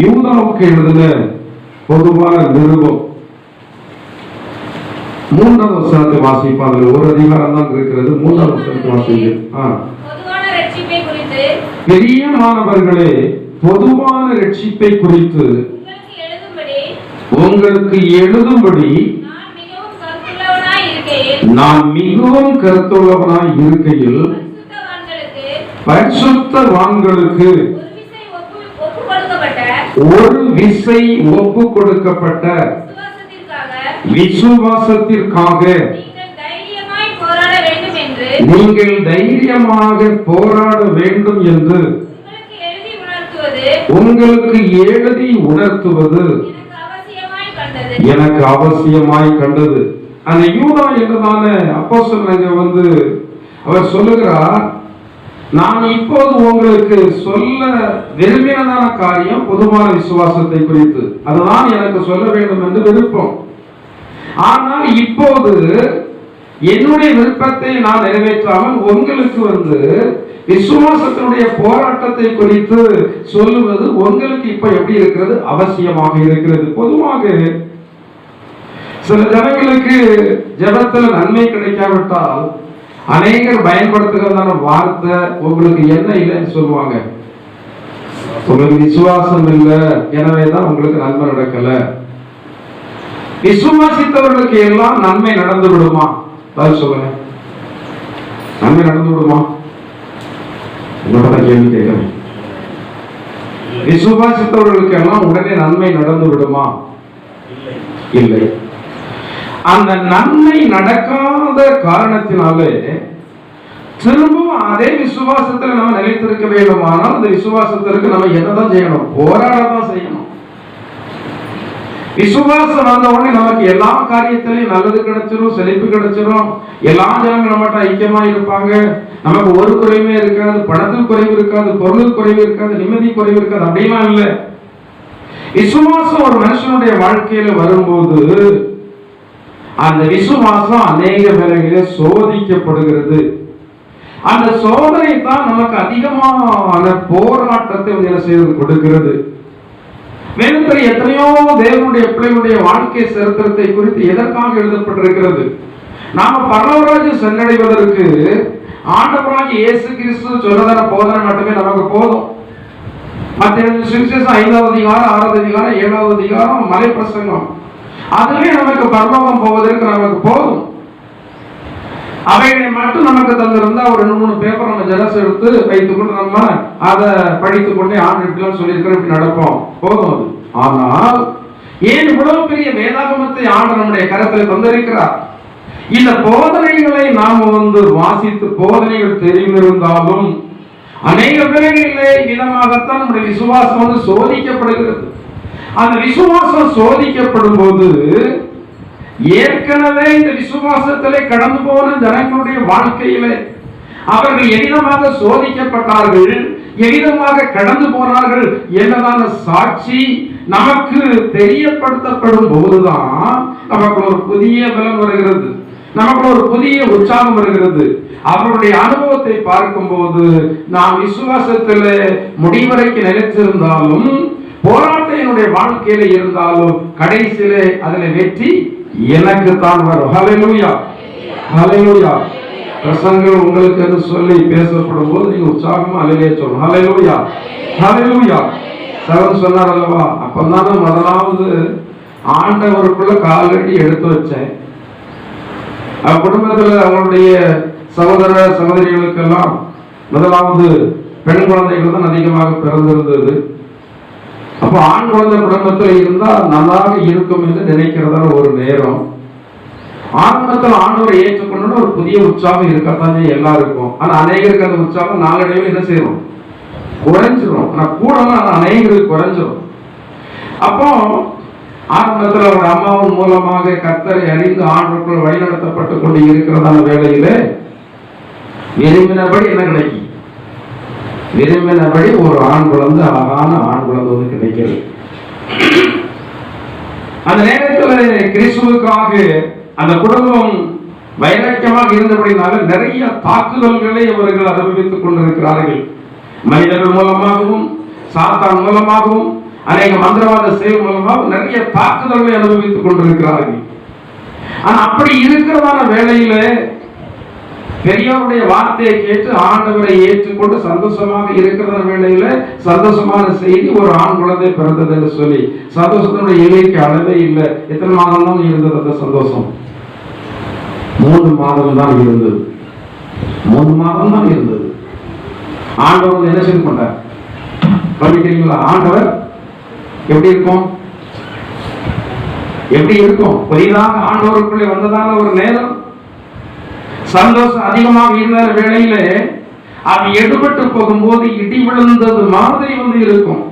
யூதாவுக்கு எழுதின பொதுவான நிருபம் 3ஆம் வசனத்தை வாசிப்போம். அதுல ஒரு அதிகாரம் தான் இருக்கிறது. 3ஆம் வசனத்தை வாசிங்க. பிரியமானவர்களே, பொதுவான ரட்சிப்பை குறித்து உங்களுக்கு எழுதும்படி நான் மிகவும் கருத்துள்ளவனாய் இருக்கையில் பரிசுத்தவான்களுக்கு ஒரு விசை ஒப்பு கொடுக்கப்பட்ட விசுவாசத்திற்காக நீங்கள் தைரியமாக போராட வேண்டும் என்று உங்களுக்கு எழுதி உணர்த்துவது எனக்கு அவசியமாய் கண்டது. அந்த யூதா என்றதான அப்போஸ்தலன் அவர் சொல்லுகிறார், நான் இப்போது உங்களுக்கு சொல்ல விரும்பினதான காரியம் பொதுவான விசுவாசத்தை குறித்து, அதுதான் எனக்கு சொல்ல வேண்டும் என்று விருப்பம். ஆனால் இப்போது என்னுடைய விருப்பத்தை நான் நிறைவேற்றாமல் உங்களுக்கு விசுவாசத்தினுடைய போராட்டத்தை குறித்து சொல்லுவது உங்களுக்கு இப்ப எப்படி இருக்கிறது, அவசியமாக இருக்கிறது. பொதுவாக சில ஜனங்களுக்கு ஜெபத்துல நன்மை கிடைக்காவிட்டால் அநேகர் பயன்படுத்துகிறதான வார்த்தை, உங்களுக்கு என்ன இல்லைன்னு சொல்லுவாங்க, உங்களுக்கு விசுவாசம் இல்லை, எனவேதான் உங்களுக்கு நன்மை நடக்கல. விசுவாசித்தவர்களுக்கு எல்லாம் நன்மை நடந்து விடுமா? பதில் சொல்லுங்க. நன்மை நடந்து விடுமா? கேள்வி கேட்கிறேன். விசுவாசித்தவர்களுக்கு எல்லாம் உடனே நன்மை நடந்து விடுமா? இல்லை. அந்த நன்மை நடக்காத காரணத்தினாலே திரும்பவும் அதே விசுவாசத்தில் நம்ம நிலைத்திருக்க வேண்டுமானால் அந்த விசுவாசத்திற்கு நம்ம என்னதான் செய்யணும்? போராடத்தான் செய்யணும். விசுவாசம் வந்த உடனே நமக்கு எல்லா காரியத்திலையும் நல்லது கிடைச்சிரும், செழிப்பு கிடைச்சிரும், எல்லா ஜனங்களும் நம்மகிட்ட ஐக்கியமா இருப்பாங்க, நமக்கு ஒரு குறைவே இருக்காது, பணத்தில் குறைவு இருக்காது, பொருள் குறைவு இருக்காது, நிம்மதி குறைவு இருக்காது, அப்படிலாம் இல்லை. விசுவாசம் ஒரு மனுஷனுடைய வாழ்க்கையில வரும்போது அந்த விசுவாசம் அநேக வேளைகளிலே சோதிக்கப்படுகிறது. அந்த சோதனை தான் நமக்கு அதிகமான போராட்டத்தை செய்து கொடுக்கிறது. மேலும் எத்தனையோ தேவனுடைய பிள்ளைகளுடைய வாழ்க்கை சரித்திரத்தை குறித்து எதற்காக எழுதப்பட்டிருக்கிறது? நாம பரலோகராஜ்யம் சென்றடைவதற்கு ஆண்டவராகிய இயேசு கிறிஸ்து சொல்லதான போதனை மட்டுமே நமக்கு போதும். மத்திய சுவிசேஷம் 5ஆம் அதிகாரம், 6ஆம் அதிகாரம், 7ஆம் அதிகாரம், மலை பிரசங்கம், அதுவே நமக்கு பரலோகம் போவதற்கு நமக்கு போதும். அவைகளை மட்டும் நமக்கு தந்திருந்தா ஒரு 2-3 பேப்பர் நம்ம ஜெராக்ஸ் எடுத்து வைத்துக்கொண்டு நம்ம அதை படித்துக்கொண்டே ஆண்டு சொல்லியிருக்கிறோம், இப்படி நடப்போம், போதும் அது. ஆனால் ஏன் இவ்வளவு பெரிய வேதாகமத்தை ஆண்டு நம்முடைய கரத்தில் தந்திருக்கிறார்? இந்த போதனைகளை நாம வாசித்து போதனைகள் தெரிந்திருந்தாலும் அநேக வேளைகளிலே விதமாகத்தான் நம்முடைய விசுவாசம் சோதிக்கப்படுகிறது. அந்த விசுவாசம் சோதிக்கப்படும் போது ஏற்கனவே இந்த விசுவாசத்திலே கடந்து போன ஜனங்களுடைய வாழ்க்கையிலே அவர்கள் எளிதமாக சோதிக்கப்பட்டார்கள், எளிதமாக கடந்து போனார்கள் என்பதான சாட்சி நமக்கு தெரியப்படுத்தப்படும் போதுதான் நமக்கு ஒரு புதிய பலம் வருகிறது, நமக்கு ஒரு புதிய உற்சாகம் வருகிறது. அவருடைய அனுபவத்தை பார்க்கும் போது நாம் விசுவாசத்திலே முடிவரைக்கு நிலைத்திருந்தாலும் போராட்டம் என்னுடைய வாழ்க்கையில இருந்தாலும் கடைசியிலே அதில் வெற்றி எனக்கு தான் வரும். ஹல்லேலூயா, ஹல்லேலூயா. பிரசங்கம் உங்களுக்கு என்று சொல்லி பேசப்படும் போது நீங்க உற்சாகமா அல்லேலூயா சொல்லணும். ஹல்லேலூயா, ஹல்லேலூயா. சகோதரன் சொன்னார் அல்லவா, அப்பதானே முதலாவது ஆண்டவருக்குள்ள காலடி எடுத்து வச்சேன். குடும்பத்தில் அவங்களுடைய சகோதர சகோதரிகளுக்கெல்லாம் முதலாவது பெண் குழந்தைகள் தான் அதிகமாக பிறந்திருந்தது. அப்ப ஆண் குழந்தை குடும்பத்தில் இருந்தால் நல்லாக இருக்கும் என்று நினைக்கிறதான ஒரு நேரம். ஆரம்பத்தில் ஆண்டவரை ஏற்றுக்கொண்டு ஒரு புதிய உற்சாகம் இருக்கத்தான் எல்லாருக்கும். ஆனா அநேகருக்கு அந்த உற்சாகம் நாளடைவில் என்ன செய்யணும்? குறைஞ்சிரும். ஆனா கூட அநேகருக்கு குறைஞ்சிரும். அப்போ ஆரம்பத்தில் ஒரு அம்மாவின் மூலமாக கர்த்தரை அறிந்து ஆண்டுக்குள் வழிநடத்தப்பட்டு கொண்டு இருக்கிறதான வேளையில விரும்பினபடி என்ன கிடைக்கும்? விரும்பினபடி ஒரு ஆண் குழந்தை, அழகான ஆண் குழந்தை கிடைக்கிறது. அந்த நேரத்தில் கிறிஸ்துவுக்காக அந்த குடும்பம் வைராக்கியமாக இருந்தபடினால நிறைய தாக்குதல்களை அவர்கள் அனுபவித்துக் கொண்டிருக்கிறார்கள். மனிதர்கள் மூலமாகவும் சாத்தான் மூலமாகவும் அநேக மந்திரவாத செயல் மூலமாக நிறைய தாக்குதல்களை அனுபவித்துக் கொண்டிருக்கிறார்கள். ஆனா அப்படி இருக்கிறதான வேளையில பெரியவருடைய வார்த்தையை கேட்டு ஆண்டவரை ஏற்றுக்கொண்டு சந்தோஷமாக இருக்கிற வேளையில சந்தோஷமான செய்தி, ஒரு ஆண் குழந்தை பிறந்தது என்று சொல்லி சந்தோஷத்தினுடைய இலைக்கு அளவே இல்லை. எத்தனை மாதம் தான் இருந்தது அந்த சந்தோஷம்? 3 மாதம் தான் இருந்தது. 3 மாதம் தான் இருந்தது. ஆண்டவர் என்ன செய்து கொண்டார் கவனிக்கிறீங்களா? ஆண்டவர் எப்படி இருக்கும்? எப்படி இருக்கும்? புதிதாக ஆண்டவருக்குள்ளே வந்ததான ஒரு நேரம் சந்தோஷம் அதிகமாக இருந்த வேளையில அது எடுபட்டு போகும்போது இடி விழுந்தது மாதிரி இருக்கும்.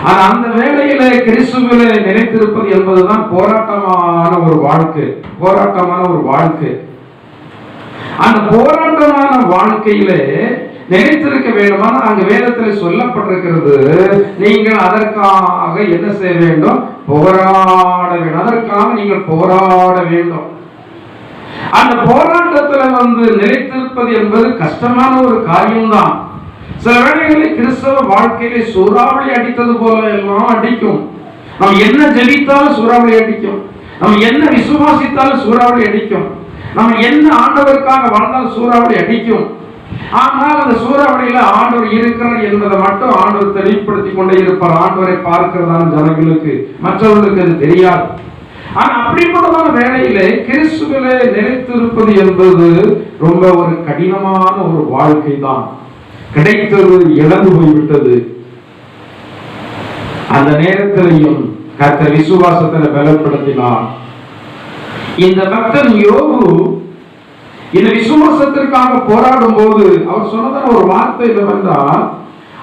ஆனா அந்த வேளையில கிறிஸ்துவிலே நிலைத்திருப்பது என்பதுதான் போராட்டமான ஒரு வாழ்க்கை. போராட்டமான ஒரு வாழ்க்கை. அந்த போராட்டமான வாழ்க்கையில நிலைத்திருக்க வேண்டுமான அங்கு வேதத்தில் சொல்லப்பட்டிருக்கிறது, நீங்கள் அதற்காக என்ன செய்ய வேண்டும்? போராட வேண்டும். அதற்காக நீங்கள் போராட வேண்டும். அந்த போராட்டத்தில் நிலைத்திருப்பது என்பது கஷ்டமான ஒரு காரியம்தான். சில வேளைகளில் கிறிஸ்தவ வாழ்க்கையிலே சூறாவளி அடித்தது போல எல்லாம் அடிக்கும். நம்ம என்ன ஜெபித்தாலும் சூறாவளி அடிக்கும். நம்ம என்ன விசுவாசித்தாலும் சூறாவளி அடிக்கும். நம்ம என்ன ஆண்டவருக்காக வாழ்ந்தாலும் சூறாவளி அடிக்கும். ஆனால் அந்த சூறாவளியில ஆண்டவர் இருக்கிறார் என்பதை மட்டும் ஆண்டவர் தெளிவுபடுத்தி கொண்டே இருப்பார். ஆண்டவரை பார்க்கிறதான ஜனங்களுக்கு, மற்றவர்களுக்கு அது தெரியாது. ஆனா அப்படிப்பட்டதான வேளையிலே கிறிஸ்துவிலே நிலைத்திருப்பது என்பது ரொம்ப ஒரு கடினமான ஒரு வாழ்க்கை தான். கிடைத்தது இழந்து போய்விட்டது. அந்த நேரத்திலையும் கர்த்தர் விசுவாசத்தை பலப்படுத்தினார். இந்த பக்தன் யோபு இந்த விசுவாசத்திற்காக போராடும் போது அவர் சொன்னதான ஒரு வார்த்தை என்னவென்றால்,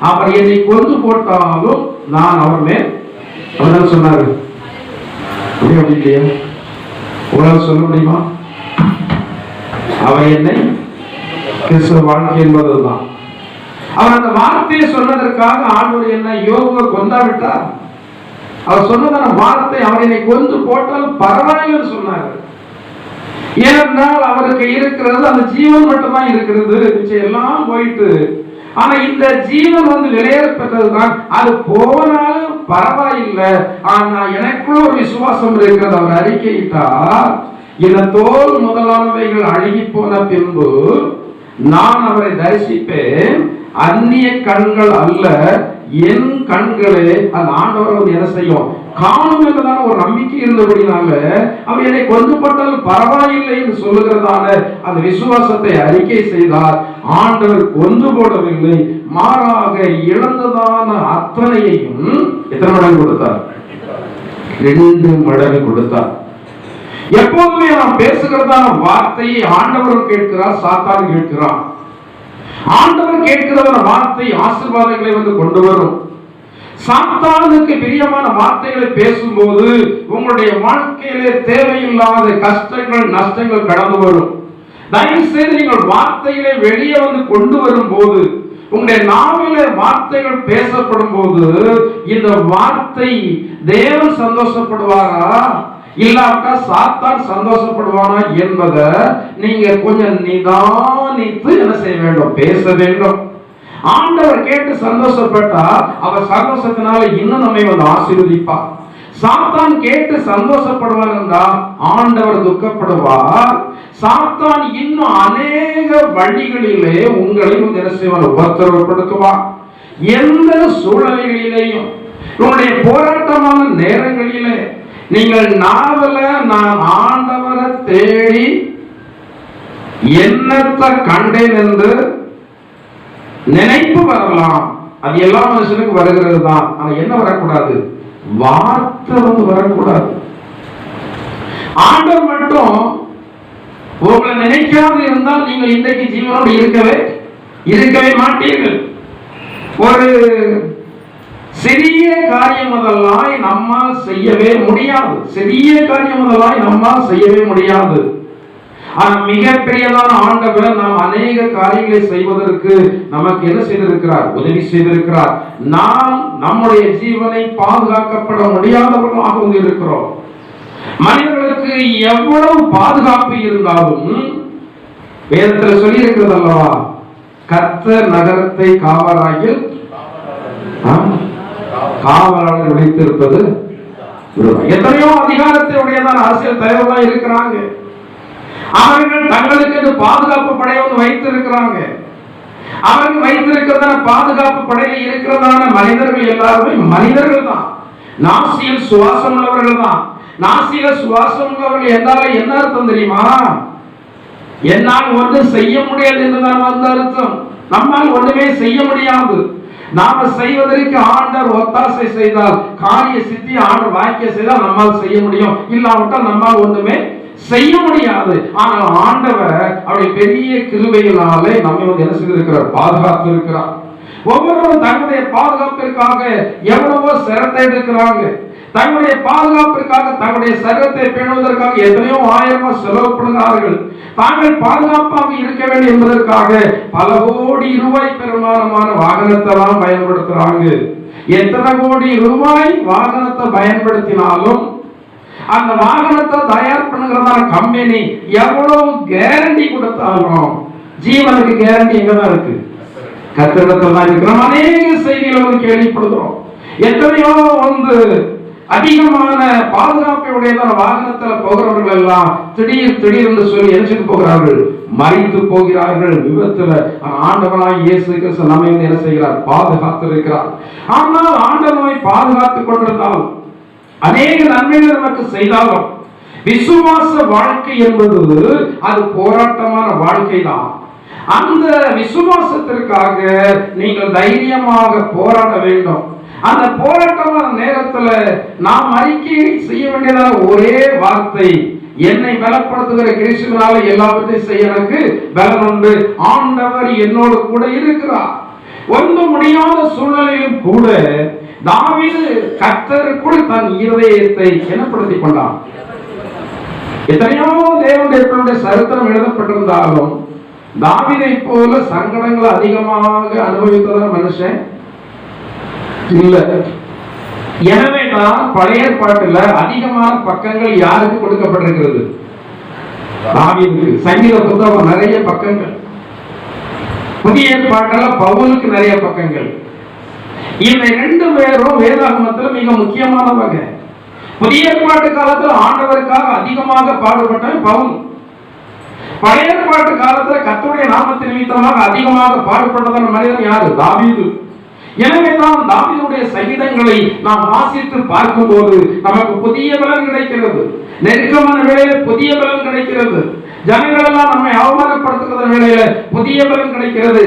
அவர் என்னை கொன்று போட்டாலும் நான் அவர் மேல், அவர் சொன்னாரு, உங்களால் சொல்ல முடியுமா? அவர் என்னை, கிறிஸ்துவ வாழ்க்கை என்பதுதான். அவர் அந்த வார்த்தையை சொன்னதற்காக ஆண்டவர் என்ன யோபுவை கொண்டாவிட்டார். அவர் சொன்னதான வார்த்தை, அவர் என்னை கொன்று போட்டாலும் பரவாயில்லைன்னு சொன்னார். ஏனென்றால் அவருக்கு இருக்கிறது அந்த ஜீவன் மட்டும்தான் இருக்கிறது, நிச்சயம் எல்லாம் போயிட்டு. ஆனா இந்த ஜீவன் விலையேற பெற்றதுதான். அது போனாலும் பரவாயில்லை, ஆனா எனக்குள்ள ஒரு விசுவாசம் இருக்கிறது. அவர் அறிக்கையிட்டார், இந்த தோல் முதலானவைகள் அழுகி போன பின்பு நான் அவரை தரிசிப்பேன். அந்நிய கண்கள் அல்ல, என் கண்களே அந்த ஆண்டவர் என்ன செய்யும் காணும் என்றதான ஒரு நம்பிக்கை இருந்தபடினால அவர் என்னை கொண்டு போட்டால் பரவாயில்லை என்று சொல்லுகிறதான அந்த விசுவாசத்தை அறிக்கை செய்தார். ஆண்டவர் கொண்டு போடவில்லை, மாறாக இழந்ததான அத்தனையையும் எத்தனை மடங்கு கொடுத்தார்? 2 மடங்கு கொடுத்தார். எப்போதுமே நாம் பேசுகிறதான வார்த்தையை ஆண்டவர் கேட்கிறார், சாத்தான் கேட்கிறார். ஆண்டவர் கேட்கிறதான வார்த்தை ஆசீர்வாதங்களை கொண்டு வரும். சாத்தானுக்கு பிரியமான வார்த்தைகளை பேசும்போது உங்களுடைய வாழ்க்கையிலே தேவையில்லாத கஷ்டங்கள், நஷ்டங்கள் கடந்து வரும். தயவு செய்து நீங்கள் வார்த்தைகளை வெளியே கொண்டு வரும் போது, உங்களுடைய நாவிலே வார்த்தைகள் பேசப்படும் போது, இந்த வார்த்தை தேவன் சந்தோஷப்படுவாரா இல்லாட்டா சாத்தான் சந்தோஷப்படுவானா என்பதை நீங்க கொஞ்சம் நிதானித்து என்ன செய்ய வேண்டும்? பேச வேண்டும். ஆண்டவர் கேட்டு சந்தோஷப்பட்டா அவர் சந்தோஷத்தினால இன்னும் நம்மை ஆசீர்வதிப்பார். சாத்தான் கேட்டு சந்தோஷப்படுவார் என்றால் ஆண்டவர் துக்கப்படுவார். சாத்தான் இன்னும் அநேக வழிகளிலே உங்களை உபத்திரவப்படுத்துவார். எந்த சூழ்நிலைகளிலேயும் உங்களுடைய போராட்டமான நேரங்களிலே நீங்கள் நாவல நான் ஆண்டவரை தேடி என்னத்தை கண்டேன் என்று நினைப்பு வரலாம். அது எல்லா மனுஷனுக்கு வருகிறது தான். ஆனா என்ன வரக்கூடாது? வார்த்தை வரக்கூடாது. ஆண்டவர் மட்டும் உங்களை நினைக்காது இருந்தால் நீங்கள் இன்றைக்கு ஜீவனோடு இருக்கவே மாட்டீர்கள். ஒரு சிறிய காரியம் முதலாய் நம்மால் செய்யவே முடியாது. சிறிய காரியம் முதலாய் நம்மால் செய்யவே முடியாது. ஆனா மிகப்பெரியதான ஆண்டவர் நாம் அநேக காரியங்களை செய்வதற்கு நமக்கு என்ன செய்திருக்கிறார்? உதவி செய்திருக்கிறார். நாம் நம்முடைய ஜீவனை பாதுகாக்கப்பட முடியாதவர்களாக இருக்கிறோம். மனிதர்களுக்கு எவ்வளவு பாதுகாப்பு இருந்தாலும் வேதத்தில் சொல்லி இருக்கிறது அல்லவா, கர்த்தர் நகரத்தை காவலாகில் காவலாளர் விழித்திருப்பது. எத்தனையோ அதிகாரத்தை உடையதான அரசியல் தலைவர்களாக இருக்கிறாங்க. அவர்கள் தங்களுக்கு பாதுகாப்பு படை ஒன்று வைத்திருக்கிறாங்க. அவர்கள் வைத்திருக்கிறதான பாதுகாப்பு படையில் இருக்கிறதான மனிதர்கள் எல்லாருமே மனிதர்கள் தான். நாசியில் சுவாசம் உள்ளவர்கள் தான். நாசியில சுவாசம் உள்ளவர்கள் என்றால் என்ன அர்த்தம் தெரியுமா? என்னால் ஒன்று செய்ய முடியாது என்றுதான் வந்த அர்த்தம். நம்மால் ஒன்றுமே செய்ய முடியாது. நாம செய்வதற்கு ஆண்டவர் ஒத்தாசை செய்தால், காரிய சித்தி ஆண்டவர் வாக்கிய செய்தால் நம்மால் செய்ய முடியும். இல்லாவிட்டால் நம்மால் ஒன்றுமே செய்ய முடியாது. ஆனால் ஆண்டவர் அவருடைய பெரிய கிருபையினாலே நம்மை என்ன செய்திருக்கிறார்? பாதுகாத்து இருக்கிறார். ஒவ்வொருவரும் தங்களுடைய பாதுகாப்பிற்காக எவ்வளவோ சிரத்தை எடுக்கிறாங்க. தங்களுடைய பாதுகாப்பிற்காக தங்களுடைய சரீரத்தை பேணுவதற்காக எத்தனையோ ஆயிரம் செலவு பண்ணுகிறார்கள். தாங்கள் பாதுகாப்பாக இருக்க வேண்டும் என்பதற்காக பல கோடி ரூபாய் பெருமானமான வாகனத்தை பயன்படுத்துறாங்க. எத்தனை கோடி ரூபாய் வாகனத்தை பயன்படுத்தினாலும் அந்த வாகனத்தை தயார் பண்ணுகிறதான கம்பெனி எவ்வளவு கேரண்டி கொடுத்தாலும் ஜீவனுக்கு கேரண்டி எங்கதான் இருக்கு? கத்திரத்தில் தான் இருக்கிறோம். அநேக செய்திகளை கேள்விப்படுகிறோம். எத்தனையோ அதிகமான பாதுகாப்பை உடையதான வாகனத்தில் போகிறவர்கள் எல்லாம் திடீர் என்று சொல்லி எரிச்சுட்டு போகிறார்கள், மறித்து போகிறார்கள் விபத்துல. ஆண்டவனாய் இயேசு கிறிஸ்து நம்மை என்ன செய்கிறார்? பாதுகாத்து இருக்கிறார். ஆனால் ஆண்டவனை பாதுகாத்துக் கொண்டிருந்தால் அநேக நன்மைகள் நமக்கு செய்தாலும் விசுவாச வாழ்க்கை என்பது அது போராட்டமான வாழ்க்கை தான். அந்த விசுவாசத்திற்காக நீங்கள் தைரியமாக போராட வேண்டும். அந்த போராட்டமான நேரத்தில் நாம் அறிக்கை செய்ய வேண்டியதான ஒரே வார்த்தை, என்னை பலப்படுத்துகிற கிறிஸ்துவினால எல்லாவற்றையும் செய்ய எனக்கு பலன் உண்டு. ஆண்டவர் என்னோடு கூட இருக்கிறார். ஒன்றும் முடியாத சூழ்நிலையிலும் கூட தாவீது கர்த்தருக்குள் தன் இருதயத்தை எனப்படுத்திக் கொண்டான். எத்தனையோ தேவனுடைய சரித்திரம் எழுதப்பட்டிருந்தாலும் தாவீதை போல சங்கடங்களை அதிகமாக அனுபவித்ததான மனுஷன் இல்ல. எனவே தான் பழைய ஏற்பாட்டுல அதிகமான பக்கங்கள் யாருக்கு கொடுக்கப்பட்டிருக்கிறது? தாவீதுக்கு. சங்கீத புத்தகம் நிறைய பக்கங்கள். புதிய ஏற்பாட்டுல பவுலுக்கு நிறைய பக்கங்கள். இந்த ரெண்டு பேரும் வேதாகமத்துல மிக முக்கியமானவங்க. புதிய ஏற்பாட்டு காலத்துல ஆண்டவருக்காக அதிகமாக பாடுபட்டவன் பவுல். பழைய ஏற்பாட்டு காலத்துல கர்த்தருடைய நாமத்தின் நிமித்தமாக அதிகமாக பாடுபட்டதான மனிதன் யாரு? தாவீது. எனவே தான் தாவீதுடைய சங்கீதங்களை நாம் வாசித்து பார்க்கும் போது நமக்கு புதிய பலன் கிடைக்கிறது. நெருக்கமான வேளையில புதிய பலன் கிடைக்கிறது. ஜனங்கள் எல்லாம் நம்மை அவமானப்படுத்துகிற வேளையில புதிய பலன் கிடைக்கிறது.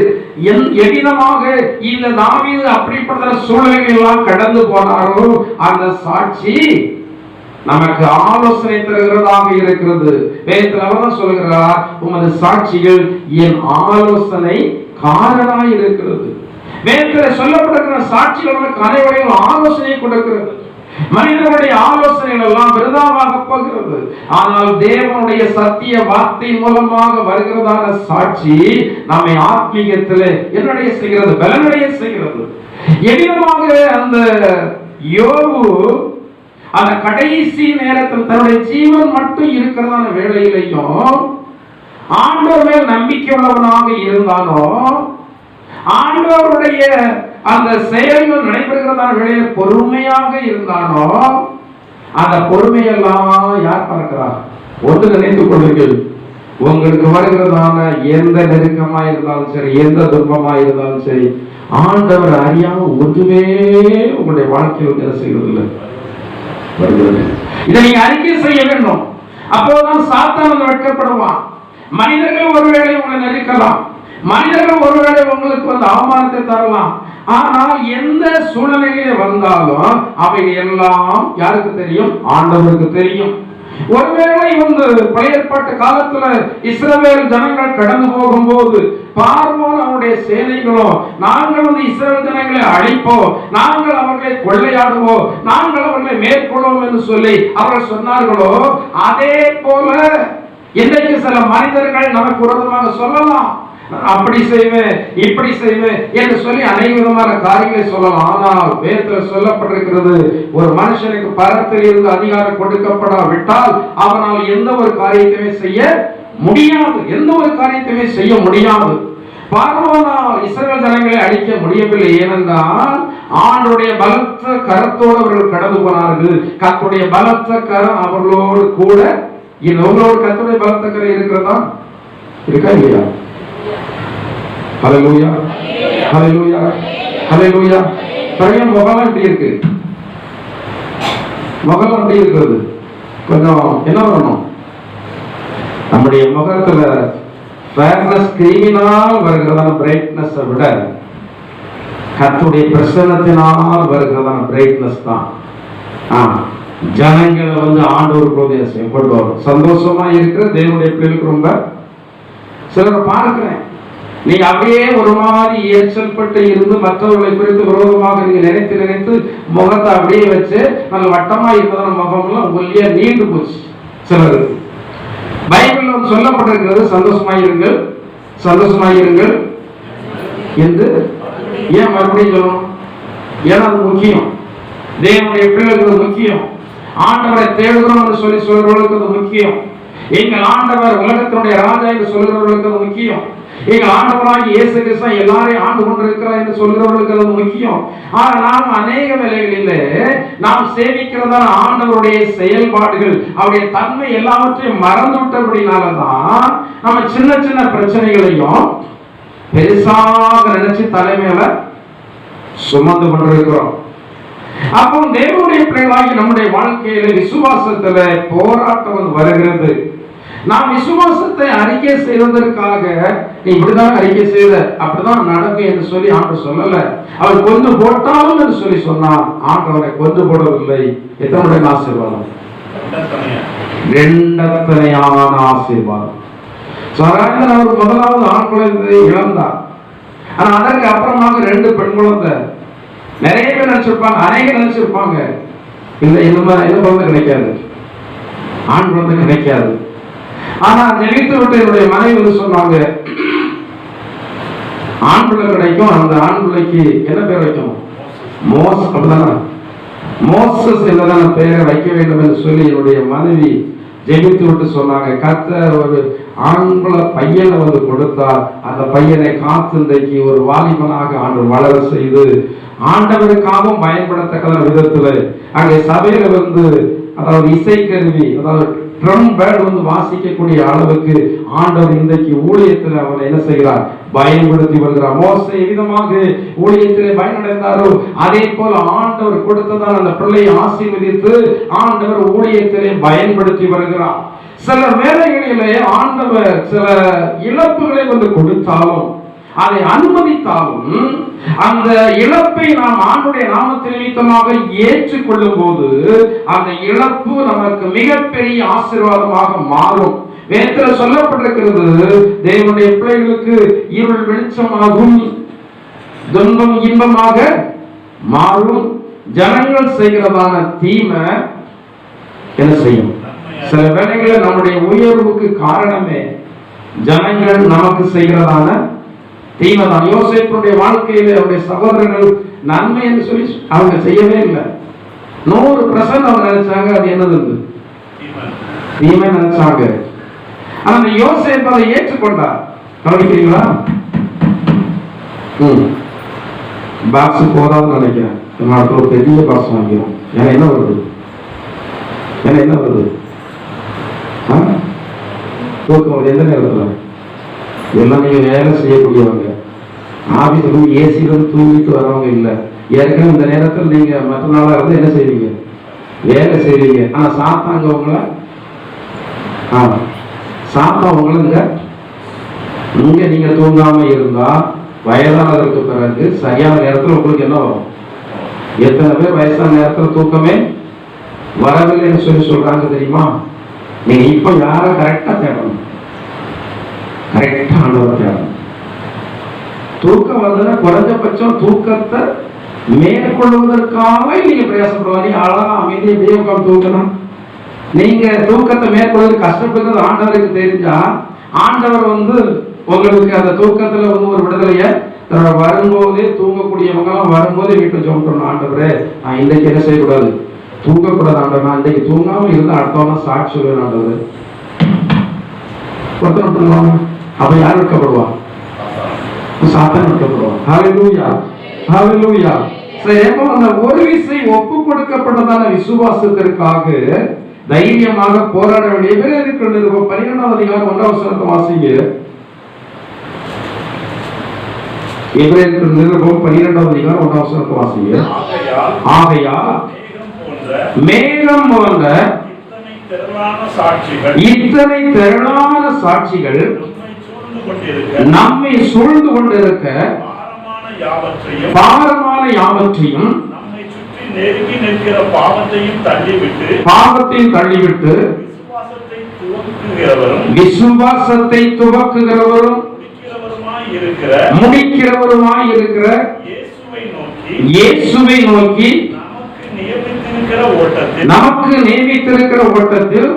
எவ்விதமாக இந்த தாவீது அப்படிப்பட்ட சூழ்நிலைகள் எல்லாம் கடந்து போனாரோ அந்த சாட்சி நமக்கு ஆலோசனை தருகிறதாக இருக்கிறது. வேதத்தில் அவர் சொல்கிறார், உமது சாட்சிகள் என் ஆலோசனை காரணமாய் இருக்கிறது. வேதத்தில் சொல்லப்படுகிற சாட்சிகள் நமக்கு அனைவரையும் ஆலோசனை கொடுக்கிறது. மனிதனுடைய ஆலோசனைகள் எல்லாம் விருதாவாக போகிறது. ஆனால் தேவனுடைய சத்திய வார்த்தை மூலமாக வருகிறதான சாட்சி நம்மை ஆத்மீகத்தில் என்னுடைய செய்கிறது? பலனுடைய செய்கிறது. எதிரமாக அந்த யோபு அந்த கடைசி நேரத்தில் தன்னுடைய ஜீவன் மட்டும் இருக்கிறதான வேளையிலையும் ஆண்டவர் மேல் நம்பிக்கை உள்ளவனாக இருந்தானோ, ஆண்டவருடைய அந்த செயல்கள் நடைபெறுகிறதான வேளையில பொறுமையாக இருந்தானோ, அந்த பொறுமையெல்லாம் யார் பார்க்கிறார்? ஒன்று நினைத்துக் கொள்ளுங்கள், உங்களுக்கு வருகிறதான எந்த நெருக்கமா இருந்தாலும் சரி, எந்த துன்பமா இருந்தாலும் சரி, ஆண்டவர் அறியாம ஒன்றுமே உங்களுடைய வாழ்க்கையில் என்ன செய்வதில்லை. இதை நீங்க அறிக்கை செய்ய வேண்டும். அப்போதான் சாத்தான் வெட்கப்படுவான். மனிதர்கள் ஒருவேளை உங்களை நெருக்கலாம், மனிதர்கள் ஒருவேளை உங்களுக்கு அவமானத்தை தரலாம். ஆனால் எந்த சூழ்நிலையிலே வந்தாலும் அவை எல்லாம் யாருக்கு தெரியும்? ஆண்டவருக்கு தெரியும். ஒருவேளை பழைய ஏற்பாட்டு காலத்துல இஸ்ரவேல் ஜனங்கள் கடந்து போகும்போது பார்வோன் அவருடைய சேனைகளோ, நாங்கள் இஸ்ரவேல் ஜனங்களை அழிப்போம், நாங்கள் அவர்களை கொள்ளையாடுவோம், நாங்கள் அவர்களை மேற்கொள்வோம் என்று சொல்லி அவர்கள் சொன்னார்களோ, அதே போல இன்றைக்கு சில மனிதர்கள் நமக்கு விரோதமாக சொல்லலாம், அப்படி செய்வேன் இப்படி செய்வேன் என்று சொல்லி அநேக விதமான காரியங்களை சொல்லலாம். ஆனால் வேதத்தில் சொல்லப்பட்டிருக்கிறது, ஒரு மனுஷனுக்கு பரத்தில் இருந்து அதிகாரம் கொடுக்கப்படாவிட்டால் அவனால் எந்த ஒரு காரியத்தையுமே செய்ய முடியாது. எந்த ஒரு காரியத்தையுமே செய்ய முடியாது. பார்வோனால் இஸ்ரவேல் ஜனங்களை அழிக்க முடியவில்லை. ஏனென்றால் ஆண்டவருடைய பலத்த கரத்தோடு அவர்கள் கடந்து போனார்கள். கர்த்தருடைய பலத்த கரம் அவர்களோடு கூட. உங்களோடு கர்த்தருடைய பலத்த கரம் இருக்கிறதா? இருக்கா இல்லையா? ஹல்லேலூயா, ஹல்லேலூயா, ஹல்லேலூயா. பையன் முகம் எப்படி இருக்கு? முகம் எப்படி இருக்கிறது? கொஞ்சம் என்ன பண்ணணும்? நம்முடைய முகத்துல ஃபேர்னஸ் கிரீமினால் வருகிறதான பிரைட்னஸ் விட கர்த்தருடைய பிரசன்னத்தினால் வருகிறதான பிரைட்னஸ் தான் ஜனங்களை ஆண்டவருக்கு உபதேசம் கொண்டு வரும். சந்தோஷமா இருக்கிற தேவனுடைய பிள்ளைகளுக்கு ரொம்ப சிலரை பார்க்கிறேன். நீங்க அப்படியே ஒரு மாதிரி எரிச்சல் பட்டு இருந்து மற்றவர்களை குறித்து விரோதமாக நீங்க நினைத்து நினைத்து முகத்தை அப்படியே வச்சு நல்ல வட்டமா இருந்ததான முகம்லாம் ஒல்லியா நீண்டு போச்சு. சிலருக்கு பைபிள் சொல்லப்பட்டிருக்கிறது சந்தோஷமாயிருங்கள், சந்தோஷமாயிருங்கள் என்று. ஏன் மறுபடியும் சொல்லணும்? ஏன்னா அது முக்கியம். தேவனுடைய பிள்ளைகளுக்கு முக்கியம். ஆண்டவரை தேடுகிறோம் என்று சொல்லி சொல்றவர்களுக்கு அது முக்கியம். எங்கள் ஆண்டவர் உலகத்தினுடைய ராஜா என்று சொல்கிறவர்களுக்கு அது முக்கியம். எங்கள் ஆண்டவராகி இயேசு கிறிஸ்து எல்லாரையும் ஆண்டு கொண்டிருக்கிறார் என்று சொல்கிறவர்களுக்கு அது முக்கியம். ஆனால் நாம் அநேக வேளைகளிலே நாம் சேவிக்கிறதான ஆண்டவருடைய செயல்பாடுகள், அவருடைய தன்மை எல்லாவற்றையும் மறந்து விட்டபடினாலதான் நம்ம சின்ன சின்ன பிரச்சனைகளையும் பெருசாக நினைச்சு தலைமையில சுமந்து கொண்டிருக்கிறோம். அப்போ தேவனுடைய பிள்ளைகளாகி நம்முடைய வாழ்க்கையில விசுவாசத்துல போராட்டம் வருகிறது. நாம் விசுவாசத்தை அறிக்கை செய்வதற்காக நீ இப்படிதான் அறிக்கை செய்த, அப்படிதான் நடக்கும் என்று சொல்லி ஆண்டவர் சொல்லல. அவர் கொண்டு போட்டாலும் என்று சொல்லி சொன்னார். ஆண்டவரை கொண்டு போடவில்லை. எத்தனை ஆசீர்வாதம்? இரண்டத்தனையான ஆசீர்வாதம். அவர் முதலாவது ஆண் குழந்தையை இழந்தார். ஆனா அதற்கு அப்புறமாக 2 பெண் குழந்தை. நிறைய பேர் நினைச்சிருப்பாங்க, அநேக நினைச்சிருப்பாங்க, இல்ல இந்த குழந்தை கிடைக்காது, ஆண் குழந்தை கிடைக்காது. ஆனா ஜெயித்து விட்டு என்னுடைய மனைவி சொன்னாங்க, ஆண் பிள்ளை கிடைக்கும். அந்த ஆண் பிள்ளைக்கு என்ன பேர் வைக்கணும்? மோசஸ், அப்படிதானே? மோசஸ் என்னதான பெயரை வைக்க வேண்டும் என்று சொல்லி என்னுடைய மனைவி ஜெபித்து விட்டு சொன்னாங்க. கர்த்தர் ஒரு ஆண்குல பையனை கொடுத்தார். அந்த பையனை காத்து இன்றைக்கு ஒரு வாலிபனாக ஆண்டவர் வளர செய்து ஆண்டவருக்காகவும் பயன்படுத்தக்கத விதத்துல அங்கே சபையில அதாவது இசைக்கருவி, அதாவது ட்ரம் பேண்ட் வாசிக்கக்கூடிய அளவுக்கு ஆண்டவர் இன்றைக்கு ஊழியத்தில் அவனை என்ன செய்கிறார்? பயன்படுத்தி வருகிறார். மோசே விதமாக ஊழியத்திலே பயனடைந்தாரோ அதே போல ஆண்டவர் கொடுத்ததால் அந்த பிள்ளையை ஆசீர்வதித்து ஆண்டவர் ஊழியத்திலே பயன்படுத்தி வருகிறார். சில வேளைகளிலே ஆண்டவர் சில இழப்புகளை கொடுத்தாலும் அதை அனுமதித்தாலும் அந்த இழப்பை நாம் ஆண்டுடைய நாமத்தின் நிமித்தமாக ஏற்றுக்கொள்ளும் போது அந்த இழப்பு நமக்கு மிகப்பெரிய ஆசீர்வாதமாக மாறும். வேதத்தில் சொல்லப்பட்டிருக்கிறது, தேவனுடைய பிள்ளைகளுக்கு இருள் வெளிச்சமாகும், துன்பம் இன்பமாக மாறும். ஜனங்கள் செய்கிறதான தீமை என்ன செய்யும்? சில வேளைகளில் நம்முடைய உயர்வுக்கு காரணமே ஜனங்கள் நமக்கு செய்கிறதான தீமைதான். யோசேப்புடைய வாழ்க்கையில அவருடைய சகோதரர்கள் நன்மை என்று சொல்லி அவங்க செய்யவே இல்லை. 100% அவங்க நினைச்சாங்க அது என்னது? தீமை நினைச்சாங்க. அந்த யோசேப்பு அதை ஏற்றுக்கொண்டார். கவனிக்கிறீங்களா? பாக்ஸ் போதாதுன்னு நினைக்கிறேன். நம்ம ஒரு பெரிய பாக்ஸ் வாங்கிடும். ஏன்னா என்ன வருது? ஏன்னா என்ன வருது? தூக்கம் எந்த நேரத்தில்? எல்லாம் நீங்க வேலை செய்யக்கூடியவங்க, ஆபீஸுக்கு ஏசியிலும் தூங்கிட்டு வரவங்க இல்லை. ஏற்கனவே இந்த நேரத்தில் நீங்க மற்ற நாளா இருந்து என்ன செய்வீங்க? வேலை செய்வீங்க. ஆனா சாத்தாங்க உங்களை சாத்தா உங்களுங்க இங்க நீங்க தூங்காம இருந்தா வயதானதற்கு பிறகு சரியான நேரத்தில் உங்களுக்கு என்ன வரும்? எத்தனை பேர் வயசான நேரத்தில் தூக்கமே வரவில்லைன்னு சொல்லி சொல்றாங்க தெரியுமா? நீங்க இப்ப யார கரெக்டா தேடணும், கரெக்டா ஆண்டவர் தேடணும். தூக்கம் வந்ததுன்னா குறைஞ்சபட்சம் தூக்கத்தை மேற்கொள்வதற்காக நீங்க பிரயாசப்படுவாங்க. அழகா அமைதியை அப்படியே உட்காந்து தூக்கணும். நீங்க தூக்கத்தை மேற்கொள்வது கஷ்டப்படுறது ஆண்டவருக்கு தெரிஞ்சா ஆண்டவர் உங்களுக்கு அந்த தூக்கத்துல ஒரு விடுதலைய வரும்போதே தூங்கக்கூடியவங்க வரும்போதே வீட்டுல ஜெபம், ஆண்டவரே நான் இன்றைக்கு என்ன செய்யக்கூடாது? தூங்கக்கூடாது ஆண்டவர். நான் இன்றைக்கு தூங்காம இருந்தா அடுத்தவங்க சாட்சி சொல்லுவேன் ஆண்டவர். ஒருத்தர் பண்ணுவாங்க. அப்ப யார் வைக்கப்படுவா? சாத்தான் விட்டுப்படுவான். ஹல்லேலூயா, ஹல்லேலூயா. அந்த ஒரு விசை ஒப்பு கொடுக்கப்பட்டதான விசுவாசத்திற்காக தைரியமாக போராட வேண்டிய பேர் இருக்கிற நிருபம் 12ஆம் அதிகாரம் 1ஆம் வசனத்தை வாசிங்க. எபிரேயர் நிருபம் 12ஆம் அதிகாரம் 1ஆம் வசனத்தை வாசிங்க. ஆகையால் மேகம் போன்ற இத்தனை திரளான சாட்சிகள் நம்மை சூழ்ந்து கொண்டிருக்க பாரமான யாவற்றையும் பாவத்தையும் தள்ளிவிட்டு விசுவாசத்தை துவக்குகிறவரும் முடிக்கிறவருமாய் இருக்கிற இயேசுவை நோக்கி நமக்கு நியமித்திருக்கிற ஓட்டத்தில்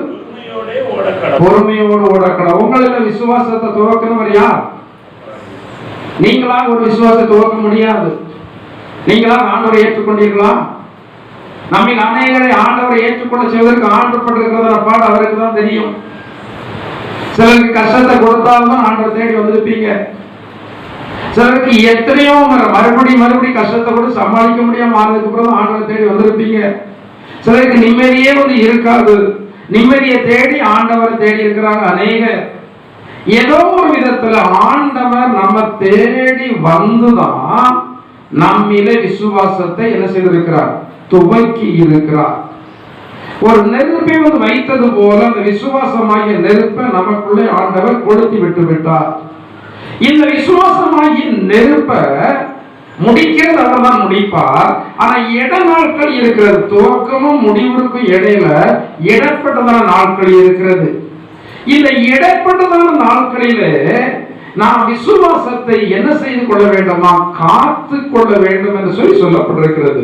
பொறுமையோடு ஓடக்கடா. உங்களில் விசுவாசத்தை துவக்கணும் யார்? நீங்களாக ஒரு விசுவாசத்தை துவக்க முடியாது. நீங்களாக ஆண்டவரை ஏற்றுக்கொண்டீர்களா? நம்ம அநேகரை ஆண்டவரை ஏற்றுக்கொள்ள செய்வதற்கு ஆண்டப்பட்டிருக்கிறத பாடு அவருக்கு தான் தெரியும். சிலருக்கு கஷ்டத்தை கொடுத்தால்தான் ஆண்டவர் தேடி வந்திருப்பீங்க. சிலருக்கு எத்தனையோ மறுபடி கஷ்டத்தை கூட சமாளிக்க முடியாம ஆனதுக்கு அப்புறம் ஆண்டவரை தேடி வந்திருப்பீங்க. சிலருக்கு நிம்மதியே இருக்காது. நிம்மதியை தேடி ஆண்டவரை தேடி இருக்கிறாங்க அநேகர். ஏதோ ஒரு விதத்துல ஆண்டவர் நம்ம தேடி வந்துதான் நம்மிலே விசுவாசத்தை என்ன செய்திருக்கிறார்? துவக்கி இருக்கிறார். ஒரு நெருப்பை வைத்தது போல அந்த விசுவாசமாகிய நெருப்பை நமக்குள்ளே ஆண்டவர் கொளுத்தி விட்டு விட்டார். இந்த விசுவாசமாகிய நெருப்பை முடிக்கிறது அவர் தான் முடிப்பார். ஆனா இட நாட்கள் இருக்கிறது. துவக்கமும் முடிவுக்கும் இடையில இடப்பட்டதான நாட்கள் இருக்கிறது. இந்த இடப்பட்டதான நாட்களிலே நாம் விசுவாசத்தை என்ன செய்து கொள்ள வேண்டுமா? காத்து கொள்ள வேண்டும் என்று சொல்லப்பட்டிருக்கிறது.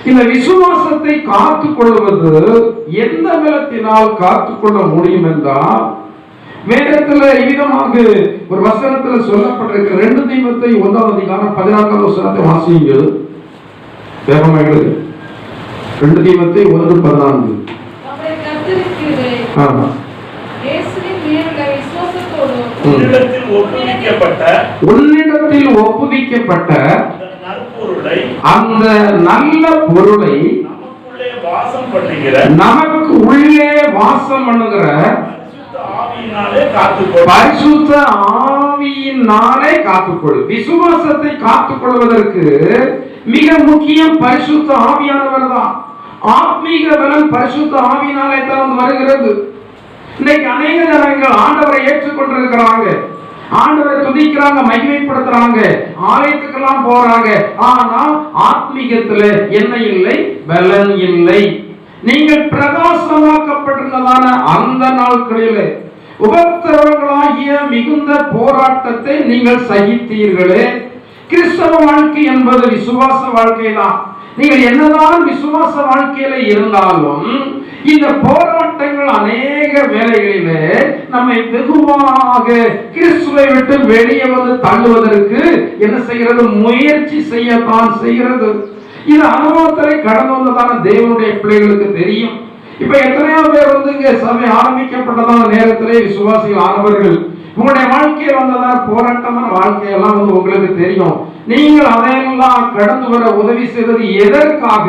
இந்த விசுவாசத்தை காத்து கொள்வது எந்த பலத்தினால் காத்துக்கொள்ள முடியும் என்றால், வேதத்துல இவ்விதமாக ஒரு வசனத்துல சொல்லப்பட்டிருக்கிற 2 தீமோத்தேயு 1ஆம் அதிகாரம் 14ஆம் வசனத்தை வாசிங்க. வேகமாக 2 தீமோத்தேயு 1:14. ஆமா. உன்னிடத்தில் ஒப்புவிக்கப்பட்ட அந்த நல்ல பொருளை நமக்கு உள்ளே வாசம் பண்ணுகிற பரிசுத்த ஆவியினாலே காத்துக்கொள். விசுவாசத்தை காத்துக்கொள்வதற்கு மிக முக்கியம் பரிசுத்த ஆவியானவர் தான். ஆத்மீக பலன் பரிசுத்த ஆவியினாலே தான் வருகிறது. இன்னைக்கு அநேக ஜனங்கள் ஆண்டவரை ஏற்றுக்கொண்டிருக்கிறாங்க, ஆண்டவரை துதிக்கிறாங்க, மகிமைப்படுத்துறாங்க, ஆலயத்துக்கெல்லாம் போறாங்க. ஆனால் ஆத்மீகத்துல என்ன இல்லை? பலன் இல்லை. நீங்கள் பிரகாசமாக்கப்பட்டிருந்ததான அந்த நாட்களிலே உபத்திரவங்களாகிய மிகுந்த போராட்டத்தை நீங்கள் சகித்தீர்களே. கிறிஸ்தவ வாழ்க்கை என்பது விசுவாச வாழ்க்கை தான். நீங்கள் என்னதான் விசுவாச வாழ்க்கையில இருந்தாலும் இந்த போராட்டங்கள் அநேக வேளைகளிலே நம்மை வெகுவாக கிறிஸ்துவை விட்டு வெளியே தள்ளுவதற்கு என்ன செய்கிறது? முயற்சி செய்யத்தான் செய்கிறது. இது அனுபவத்தை கடந்து வந்ததான தேவனுடைய பிள்ளைகளுக்கு தெரியும். இப்ப எத்தனையோ பேர் இங்க சபை ஆரம்பிக்கப்பட்டதான நேரத்திலே விசுவாசிகள் ஆனவர்கள் உங்களுடைய வாழ்க்கையில் வந்ததான போராட்டமான வாழ்க்கையெல்லாம் உங்களுக்கு தெரியும். நீங்கள் அதையெல்லாம் கடந்து வர உதவி செய்வது எதற்காக?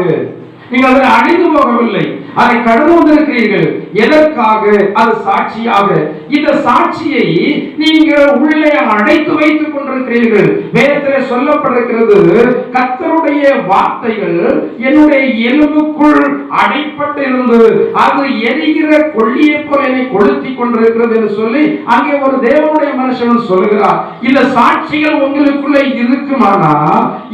நீங்கள் அதை அழிந்து போகவில்லை, அதை கடந்து வந்திருக்கிறீர்கள். எதற்காக? அது சாட்சியாக. இந்த சாட்சியை நீங்கள் உள்ளே அடைத்து வைத்துக் கொண்டிருக்கிறீர்கள். வேதத்திலே சொல்லப்பட்டிருக்கிறது, கர்த்தருடைய வார்த்தைகள் என்னுடைய எலும்புக்குள் அடைப்பட்டு இருந்து அது எரிகிற கொள்ளியை போல என்னை கொளுத்தி கொண்டிருக்கிறது என்று சொல்லி அங்கே ஒரு தேவனுடைய மனுஷன் சொல்லுகிறார். இந்த சாட்சிகள் உங்களுக்குள்ளே இருக்குமானா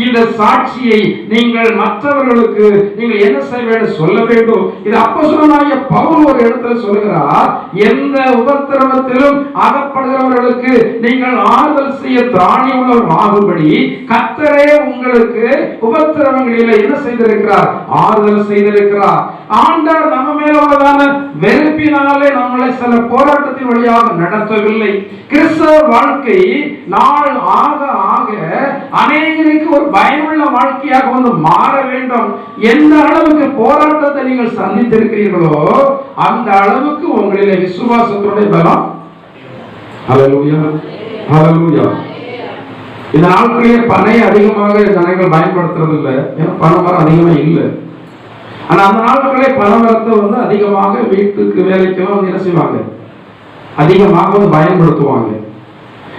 இந்த சாட்சியை நீங்கள் மற்றவர்களுக்கு நீங்கள் என்ன செய்ய வேண்டும்? சொல்ல வேண்டும். இது அப்போஸ்தலனாகிய பவுல் ஒரு இடத்துல சொல்கிறார், எந்த உபத்திரவத்திலும் அகப்படுகிறவர்களுக்கு நீங்கள் ஆறுதல் செய்ய திராணி உள்ளவர்களாகும்படி கர்த்தரே உங்களுக்கு உபத்திரவங்களில் என்ன செய்திருக்கிறார்? ஆறுதல் செய்திருக்கிறார். ஆண்டவர் நம்ம மேல உள்ளதான வெறுப்பினாலே நம்மளை சில போராட்டத்தின் வழியாக நடத்தவில்லை. கிறிஸ்தவ வாழ்க்கை நாள் ஆக ஆக அநேகருக்கு ஒரு பயனுள்ள வாழ்க்கையாக மாற வேண்டும். எந்த அளவுக்கு போராட்டத்தை நீங்கள் சந்தித்திருக்கிறீர்களோ அந்த அளவுக்கு உங்களிலே விசுவாசத்துடைய பலம். ஹல்லேலூயா, ஹல்லேலூயா. இந்த நாட்களிலே பனை அதிகமாக ஜனங்கள் பயன்படுத்துறது இல்லை, ஏன்னா பனை மரம் அதிகமா இல்லை. ஆனா அந்த நாட்களே பனை மரத்தை வந்து அதிகமாக வீட்டுக்கு வேலைக்கெல்லாம் வந்து என்ன செய்வாங்க, அதிகமாக வந்து பயன்படுத்துவாங்க.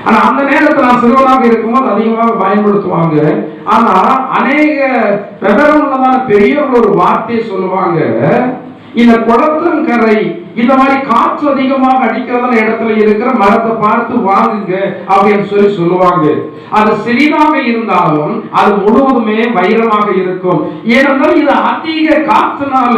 ஆனா அந்த நேரத்தில் நான் சிறுவனாக இருக்கும்போது அதிகமாக பயன்படுத்துவாங்க. ஆனா அநேக விவரம் உள்ளதான பெரியவர்கள் ஒரு வார்த்தையை சொல்லுவாங்க, இந்த குளத்தங்கரை இந்த மாதிரி காற்று அதிகமாக அடிக்கிறதான இடத்துல இருக்கிற மரத்தை பார்த்து வாங்குங்க அப்படின்னு சொல்லுவாங்க. அது சிறிதாக இருந்தாலும் அது முழுவதுமே வைரமாக இருக்கும். ஏனென்றால் இது அதிக காற்றுனால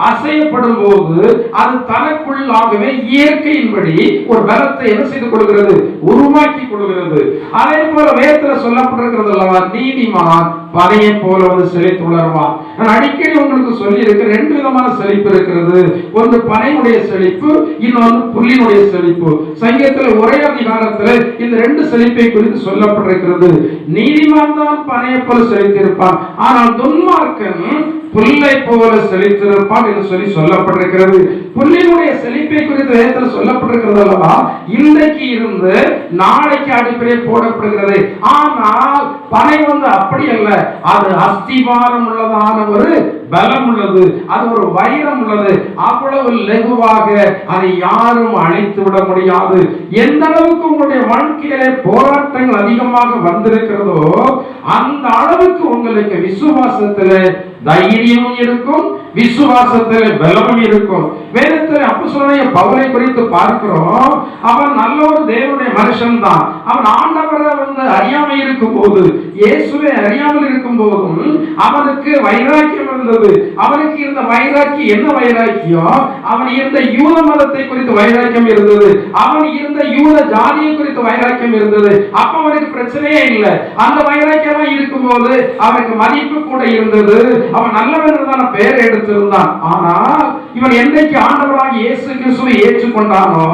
அசையப்படும் போது அது தனக்குள்ளாகவே இயற்கையின்படி ஒரு பலத்தை என்ன செய்து கொள்கிறது, உருவாக்கி கொள்கிறது. அதே போல வேதத்துல சொல்லப்பட்டிருக்கிறது அல்லவா, நீதிமான் பனையை போல வந்து செழித்து வளருவான். நான் அடிக்கடி உங்களுக்கு சொல்லி இருக்க ரெண்டு விதமான செழிப்பு இருக்கிறது. ஒன்று பனையுடைய செழிப்பு, இன்னொன்று புல்லினுடைய செழிப்பு. சங்கீதத்தில் ஒரே அதிகாரத்தில் இந்த ரெண்டு செழிப்பை குறித்து சொல்லப்பட்டிருக்கிறது. நீதிமான் தான் பனையை போல செழித்திருப்பான், ஆனால் துன்மார்க்கன் புல்லை போல செழித்திருப்பான் என்று சொல்லப்பட்டிருக்கிறது. புல்லினுடைய செழிப்பை குறித்து வேதத்தில் சொல்லப்பட்டிருக்கிறது அல்லவா, இன்றைக்கு இருந்து நாளைக்கு அடிப்படையே போடப்படுகிறது. ஆனால் பனை வந்து அப்படி அல்ல, அது அஸ்திவாரம் உள்ளதான ஒரு பலம் உள்ளது, அது ஒரு வைரம் உள்ளது. அவ்வளவு லகுவாக அதை யாரும் அழித்து விட முடியாது. எந்த அளவுக்கு உங்களுடைய வாழ்க்கையிலே போராட்டங்கள் அதிகமாக வந்திருக்கிறதோ அந்த அளவுக்கு உங்களுக்கு விசுவாசத்திலே தைரியமும் இருக்கும், விசுவாசத்திலே பலமும் இருக்கும். வேதத்தில் அப்போஸ்தலனாகிய பவுலை குறித்து பார்க்கிறோம். அவன் நல்ல ஒரு தேவனுடைய மனுஷன் தான். அவன் ஆண்டவரை வந்து அறியாமல் இருக்கும் போது, இயேசுவை அறியாமல் இருக்கும் போதும் அவனுக்கு வைராக்கியம் இருந்தது. அவனுக்கு இருந்த வைராக்கியம் என்ன வைராக்கியம், அவன் இருந்த யூத மதத்தை குறித்து வைராக்கியம் இருந்தது, அவன் இருந்த யூத ஜாதியை குறித்து வைராக்கியம் இருந்தது. அப்ப அவனுக்கு பிரச்சனையே இல்லை. அந்த வைராக்கியமா இருக்கும் போது அவனுக்கு மதிப்பு கூட இருந்தது. அவன் நல்லவன் பெயர் எடுத்திருந்தான். ஆனால் இவன் என்றைக்கு ஆண்டவராகிய இயேசு கிறிஸ்துவை ஏற்றுக்கொண்டானோ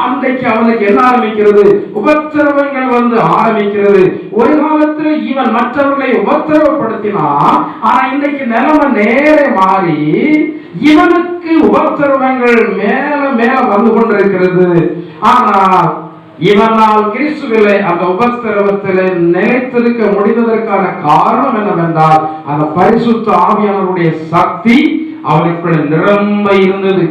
அன்றைக்கு அவனுக்கு என்ன ஆரம்பிக்கிறது, உபத்திரவங்கள் வந்து ஆரம்பிக்கிறது. ஒரு காலத்தில் இவன் மற்றவர்களை உபத்திரவப்படுத்தினான். ஆனா இன்றைக்கு நிலைமை நேரே மாறி இவனுக்கு உபத்திரவங்கள் மேல மேல வந்து கொண்டிருக்கிறது. ஆனால் இவனால் கிறிஸ்துவிலே அந்த உபத்திரவத்திலே நிலைத்திருக்க முடிந்ததற்கான காரணம் என்னவென்றால் அந்த பரிசுத்த ஆவியானவருடைய சக்தி அவனுக்குள்ள நிரம்ப இருந்தது.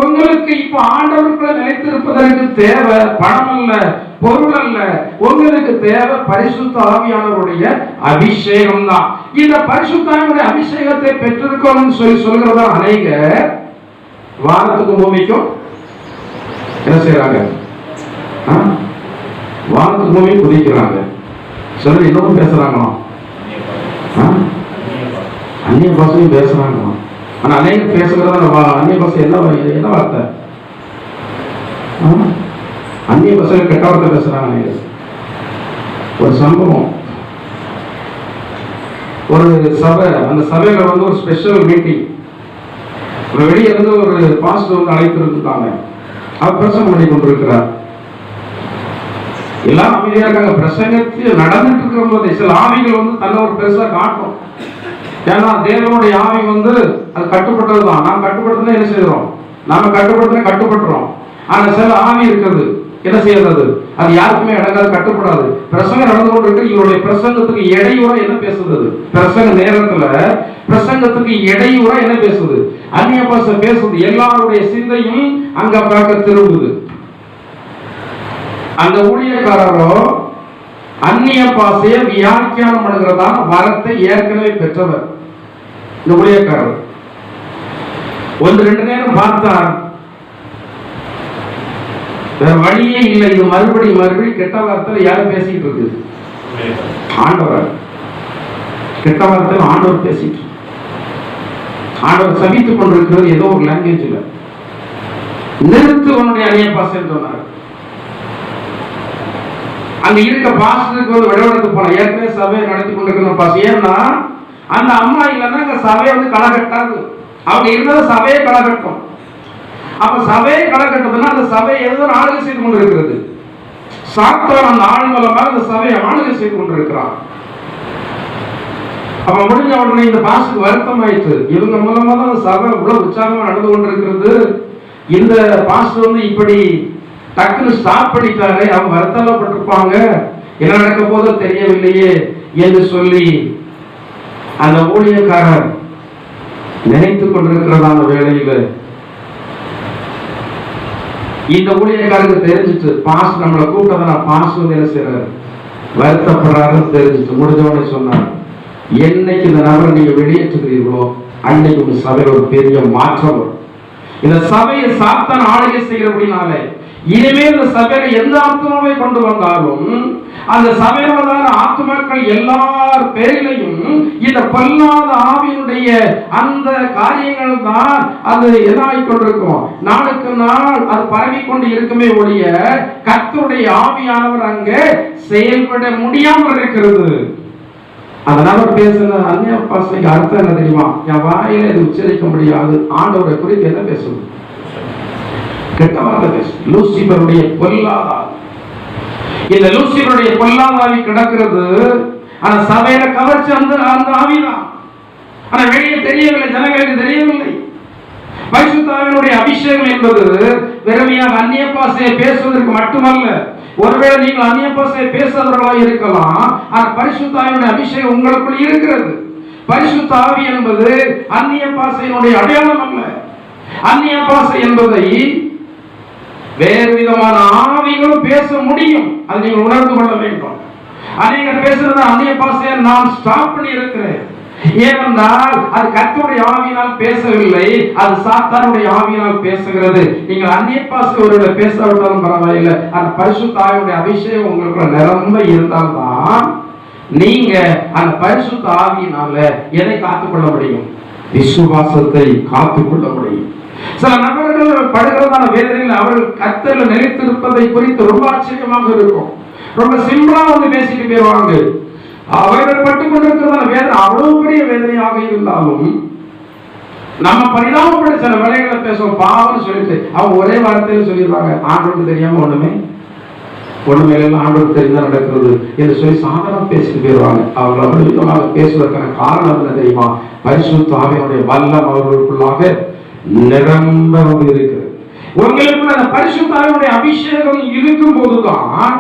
உங்களுக்கு இப்ப ஆண்டவருக்குள்ள நிலைத்திருப்பதற்கு தேவை பணம் அல்ல, பொருள் அல்ல, உங்களுக்கு தேவை பரிசுத்த ஆவியானவருடைய அபிஷேகம் தான். இந்த பரிசுத்த ஆவியானுடைய அபிஷேகத்தை பெற்றிருக்கோம் சொல்கிறதா அநேக வானத்துக்கு பூமிக்கும் என்ன செய்யறாங்க, வானத்துக்கு பூமி குதிக்கிறாங்க. சிலர் இன்னமும் பேசுறாங்களாம், அந்நிய பாஷையும் பேசுறாங்களாம். ஆனா அநேக பேசுகிறதா அந்நிய பாஷை என்ன வார்த்தை, அந்நிய பாஷையில் கெட்ட வார்த்தை பேசுறாங்க. ஒரு சம்பவம், ஒரு சபை, அந்த சபையில வந்து ஒரு ஸ்பெஷல் மீட்டிங், வெளியே இருந்து ஒரு பாஸ்டர் வந்து அழைத்து இருக்காங்க. அவர் பிரசங்கம் பண்ணி கொண்டிருக்கிறார். எல்லாம் அமைதியா இருக்காங்க. பிரசங்கத்தில் நடந்துட்டு இருக்கும் போது சில ஆவிகள் வந்து தன்னை ஒரு பெருசா காட்டும். ஏன்னா தேவனுடைய ஆவி வந்து அது கட்டுப்பட்டதுதான். நாம் கட்டுப்படுத்தினா என்ன செய்யறோம், நாம கட்டுப்பட்டுறோம். ஆனா சில ஆவி இருக்கிறது என்ன செய்யறது, அது யாருக்குமே அடங்காது, கட்டுப்படாது. பிரசங்கம் நடந்து கொண்டு இருக்கு, இவருடைய பிரசங்கத்துக்கு இடையூறா என்ன பேசுது, பிரசங்க நேரத்துல பிரசங்கத்துக்கு இடையூறா என்ன பேசுது, அந்நிய பாஷை பேசுது. எல்லாருடைய சிந்தையும் அங்க பார்க்க திரும்புது. அந்த ஊழியக்காரரோ அந்நிய பாஷையை வியாக்கியானம் பண்ணுகிறதா வரத்தை ஏற்கனவே பெற்றவர். இந்த ஊழியக்காரர் ஒன்று ரெண்டு நேரம் பார்த்தார், வேற வழியே இல்லை. இது மறுபடியும் கெட்ட வார்த்தையில யாரும் பேசிட்டு இருக்கு, ஆண்டவர். கெட்ட வார்த்தையில் ஆண்டவர் பேசிட்டு, ஆண்டவர் சபித்துக் கொண்டிருக்கிறது ஏதோ ஒரு லாங்குவேஜ்ல. நிறுத்து உன்னுடைய அந்நிய பாஷைன்னு சொன்னார். அங்க இருக்க பாஸ்டருக்கு வந்து விடவெடுத்து போன, ஏற்கனவே சபையை நடத்தி கொண்டிருக்கிற பாஸ். ஏன்னா அந்த அம்மா இல்லைன்னா இந்த சபையை வந்து களை கட்டாது. அவங்க இருந்தாலும் சபையை களை கட்டும். அப்ப சபையை களை கட்டுறதுன்னா அந்த சபையை ஏதோ ஆளுகை செய்து கொண்டிருக்கிறது. சாத்தான் அந்த ஆள் மூலமாக அந்த சபையை ஆளுகை செய்து கொண்டிருக்கிறான். அப்ப முடிஞ்ச உடனே இந்த பாஸ்டருக்கு வருத்தம் ஆயிடுச்சு. இவங்க மூலமா தான் அந்த சபை இவ்வளவு உற்சாகமா நடந்து கொண்டிருக்கிறது. இந்த பாஸ்டர் வந்து இப்படி டக்குன்னு ஸ்டாப் பண்ணிட்டாரு, அவங்க வருத்தப்பட்டிருப்பாங்க. என்ன நடக்க போதோ தெரியவில்லையே என்று சொல்லி அந்த ஊழியக்காரர் நினைத்துக் கொண்டிருக்கிறதான வேளையில இந்த ஊழியக்காரருக்கு தெரிஞ்சிச்சு, பாஸ் நம்மளை கூப்பிட்டதை பாஸ் வந்து என்ன செய்யறாரு, வருத்தப்படுறாருன்னு தெரிஞ்சிச்சு. முடிஞ்சவனே சொன்னார், என்னைக்கு இந்த நபரை நீங்க வெளியேற்றுகிறீர்களோ அன்னைக்கு உங்க சபையில் ஒரு பெரிய மாற்றம் வரும். இந்த சபையை சாத்தான் ஆளுகை செய்கிறபடினாலே இனிமேல் இந்த சபையில எந்த ஆத்மாவை கொண்டு வந்தாலும் அந்த சபையிலான ஆத்மாக்கள் எல்லார் பேரிலையும் இந்த பொல்லாத ஆவியினுடைய அந்த காரியங்கள் தான் அது எதாகிக் கொண்டிருக்கும். நாளுக்கு நாள் அது பரவி கொண்டு இருக்குமே ஒழிய கர்த்தருடைய ஆவியானவர் அங்கே செயல்பட முடியாமல் இருக்கிறது. அந்த நபர் பேசுன அந்நிய பாசைக்கு அர்த்தம் என்ன தெரியுமா? என் வாயில இது உச்சரிக்க முடியாது, ஆண்டவரை குறித்து என்ன பேசுது? கெட்ட வார்த்தை பேசு. லூசிபருடைய பொல்லாத ஆவி. இந்த லூசிபருடைய பொல்லாத ஆவி கிடக்கிறது. ஆனா சபையில கவர்ச்சி அந்த ஆவிதான். ஆனா வெளியே தெரியவில்லை, ஜனங்களுக்கு தெரியவில்லை. பரிசுத்த ஆவியினுடைய அபிஷேகம் என்பது வெறுமையாக அந்நிய பாசையை பேசுவதற்கு மட்டுமல்ல. ஒருவேளை நீங்கள் அந்நிய பாசையை பேசுறவர்களாக இருக்கலாம், ஆனால் பரிசுத்த ஆவியினுடைய அபிஷேகம் உங்களுக்குள் இருக்கிறது. பரிசுத்த ஆவி என்பது அந்நிய பாசையினுடைய அடையாளம் அல்ல. அந்நிய பாசை என்பதை வேறு விதமான ஆவிகளும் பேச முடியும். அதை நீங்கள் உணர்ந்து கொள்ள வேண்டும். அநேகர் பேசுறது அந்நிய பாசையை நான் ஸ்டாப் பண்ணி இருக்கிறேன். ஏனென்றால் அது கர்த்தருடைய ஆவியினால் பேசவில்லை, அது சாத்தானுடைய ஆவியினால் பேசுகிறது. நீங்கள் அந்நிய பாசை ஒருவரை பேசாவிட்டாலும் பரவாயில்லை, அந்த பரிசுத்த ஆவியுடைய அபிஷேகம் உங்களுக்கு நிரம்ப இருந்தால்தான் நீங்க அந்த பரிசுத்த ஆவியினால எதை காத்துக்கொள்ள முடியும்? விசுவாசத்தை காத்துக்கொள்ள முடியும். சில நபர்கள் படுகிறதான வேதனையில் அவர்கள் கர்த்தரில் நிலைத்திருப்பதை குறித்து ரொம்ப ஆச்சரியமாக இருக்கும். ரொம்ப சிம்பிளா வந்து பேசிட்டு போயிருவாங்க. அவர்கள் பட்டுக் கொண்டிருக்கிறதான வேதனை அவ்வளவு பெரிய வேதனையாக இருந்தாலும் நம்ம பரிதாபப்பட்ட சில வேலைகளை பேசுவோம். பாவம்னு சொல்லிட்டு அவங்க ஒரே வார்த்தையில சொல்லிடுவாங்க, ஆண்டவருக்கு தெரியாம ஒண்ணுமே எல்லாம் ஆண்டவருக்கு தெரிந்தா நடக்கிறது என்று சொல்லி சாதாரண பேசிட்டு போயிடுவாங்க. அவர்கள் அப்படி விதமாக பேசுவதற்கான காரணம் என்ன தெரியுமா? பரிசுத்த ஆவியினுடைய வல்லம் அவர்களுக்குள்ளாக நிரம்ப இருக்கிறது. உங்களுக்குள்ள அந்த பரிசுத்த ஆவியினுடைய அபிஷேகம் இருக்கும் போதுதான்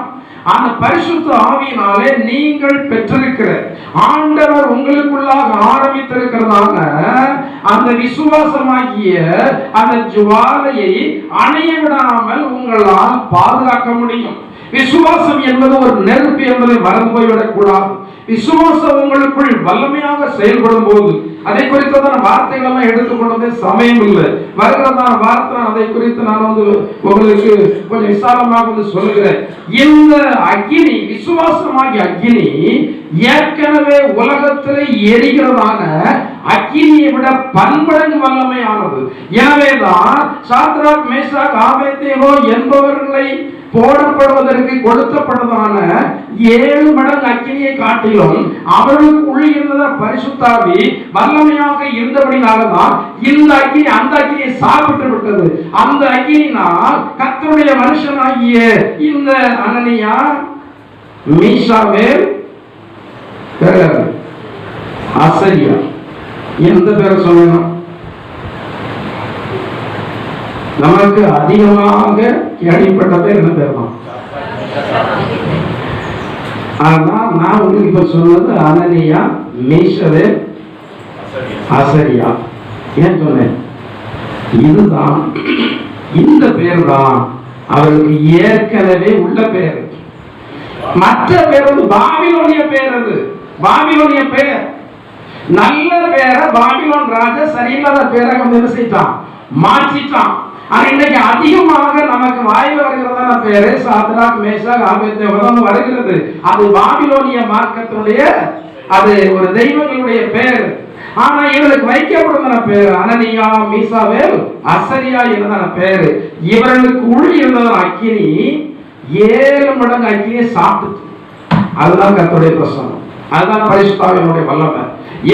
அந்த பரிசுத்த ஆவியினாலே நீங்கள் பெற்றிருக்கிற ஆண்டவர் உங்களுக்குள்ளாக ஆரம்பித்திருக்கிறதான அந்த விசுவாசமாகிய அந்த ஜுவாலையை அணைய விடாமல் உங்களால் பாதுகாக்க முடியும். விசுவாசம் என்பது ஒரு நெருப்பு என்பதை மறந்து போய்விடக் கூடாது. விசுவாசம் உங்களுக்குள் வல்லமையாக செயல்படும் போது அதை குறித்ததான வார்த்தைகள் எடுத்துக்கொண்டது சமயம் இல்லை. வருகிறதான வார்த்தை அதை குறித்து நான் வந்து உங்களுக்கு கொஞ்சம் விசாலமாக வந்து சொல்லுகிறேன். இந்த அக்கினி, விசுவாசமாகிய அக்கினி ஏற்கனவே உலகத்திலே எரிகிறதான அக்கினியை விட பன்மடங்கு வல்லமையானது. எனவேதான் சாத்ராக், மேஷாக், ஆபேத்நேகோ என்பவர்களை போடப்படுவதற்கு கொடுக்கப்பட்டதான 7 மடங்கு அக்கினியை காட்டிலும் அவர்களுக்கு உள்ள இருந்த பரிசுத்த ஆவி வல்லமையாக இருந்தபடினால்தான் இந்த அக்கினி அந்த அக்கினியை சாப்பிட்டு விட்டது. அந்த அக்கினினால் கர்த்தருடைய மனுஷனாகிய இந்த அனனியா, மீஷாவேல், அசரியா, எந்த பேரை சொல்லணும்? நமக்கு அதிகமாக கேள்விப்பட்ட பேர் என்ன பேர் தான்? ஆனா நான் உங்களுக்கு இப்ப சொன்னது அனனியா, மீஷாவேல், அசரியா. ஏன் சொன்னேன்? இதுதான், இந்த பேர் தான் அவருக்கு ஏற்கனவே உள்ள பேர். மற்ற பேர் வந்து பாபிலோனிய பேர். அது பாபிலோனிய பேர். நல்ல பேரை பாபிலோன் ராஜா சரியில்லாத பேரை என்ன செய்தான்? மாற்றிட்டான். ஆனா இன்னைக்கு அதிகமாக நமக்கு வாயில் வருகிறதான பேரு சாத்ராக், மேஷாக், ஆபேத்நேகோ வருகிறது. அது பாபிலோனிய மார்க்கத்தினுடைய அது ஒரு தெய்வங்களுடைய பேர். ஆனா இவர்களுக்கு வைக்கப்படுகிற பேர் அனனியா, மீஷாவேல், அசரியா என்னதான பேரு. இவர்களுக்கு உள்ள இருந்ததான அக்கினி 7 மடங்கு அக்கினியை சாப்பிட்டு. அதுதான் கர்த்தருடைய பிரசன்னம். அதுதான் பரிசுத்த ஆவியினுடைய வல்லமை.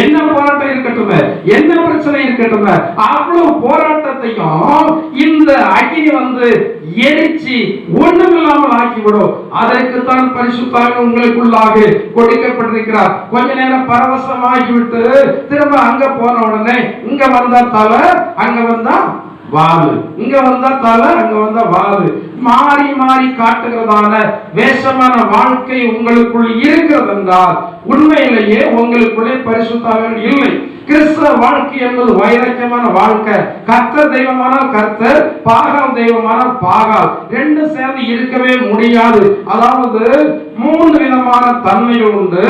என்ன போராட்டம் இருக்கட்டும், என்ன பிரச்சனை இருக்கட்டும், அவ்வளவு போராட்டத்தை எல்லாவற்றையும் இந்த அக்கினி வந்து எரிச்சு ஒண்ணுமில்லாமல் ஆக்கிவிடும். அதற்குத்தான் பரிசுத்த ஆவி உங்களுக்குள்ளாக கொடுக்கப்பட்டிருக்கிறார். கொஞ்ச நேரம் பரவசமாகிவிட்டு திரும்ப அங்க போன உடனே இங்க வந்தா தலை, அங்க வந்தா வாலு, இங்க வந்தா தலை, அங்க வந்தா வாலு, மாறி மாறி காட்டுகிறதான வேஷமான வாழ்க்கை உங்களுக்குள் இருக்கிறது என்றால் உண்மையிலேயே உங்களுக்குள்ளே பரிசுத்த ஆவி இல்லை. கிறிஸ்தவ வாழ்க்கை என்பது வைராக்கியமான வாழ்க்கை. கர்த்தர் தெய்வமானால் கர்த்தர், பாகால் தெய்வமானால் பாகால், ரெண்டு சேர்ந்து இருக்கவே முடியாது. அதாவது மூன்று விதமான தன்மைகள் உண்டு: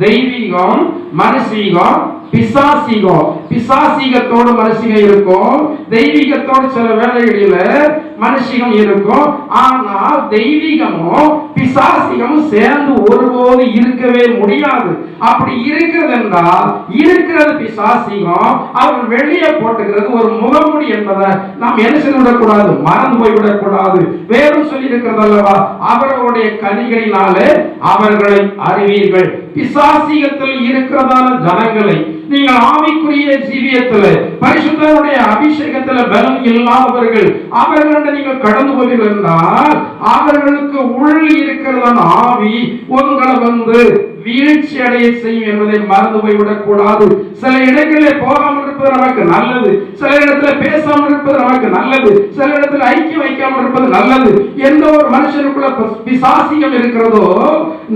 தெய்வீகம், மனுஷீகம், பிசாசீகம். பிசாசீகத்தோடு மனுஷீகம் இருக்கும், தெய்வீகத்தோடு சில வேளைகளில் மனுஷீகம் இருக்கும். ஆனால் தெய்வீகமும் பிசாசீகமும் சேர்ந்து ஒருபோது இருக்கவே முடியாது. அப்படி இருக்கிறது என்றால் இருக்கிறது பிசாசீகம், அவர் வெளியே போட்டுகிறது ஒரு முகமுடி என்பதை நாம் என்ன செய்துவிடக்கூடாது, மறந்து போய்விடக்கூடாது. வேறும் சொல்லி இருக்கிறது அல்லவா, அவர்களுடைய கனிகளினாலே அவர்களை அறிவீர்கள். பிசாசீகத்தில் இருக்கிறதான ஜனங்களை நீங்கள் ஆவிக்குரிய ஜீவியத்தில் பரிசுத்தருடைய அபிஷேகத்தில் பலம் இல்லாதவர்கள் அவர்களிடம் நீங்கள் கடந்து போவீர்கள் என்றால் அவர்களுக்கு உள் இருக்கிறதான ஆவி உங்களை வந்து வீழ்ச்சி அடைய செய்யும் என்பதை மறந்து போய்விடக் கூடாது. சில இடங்களில் போகாமல் இருப்பது நமக்கு நல்லது, சில இடத்துல பேசாமல் இருப்பது நமக்கு நல்லது, சில இடத்துல ஐக்கியம் வைக்காமல் இருப்பது நல்லது. எந்த ஒரு மனுஷனுக்குள்ள பிசாசியம் இருக்கிறதோ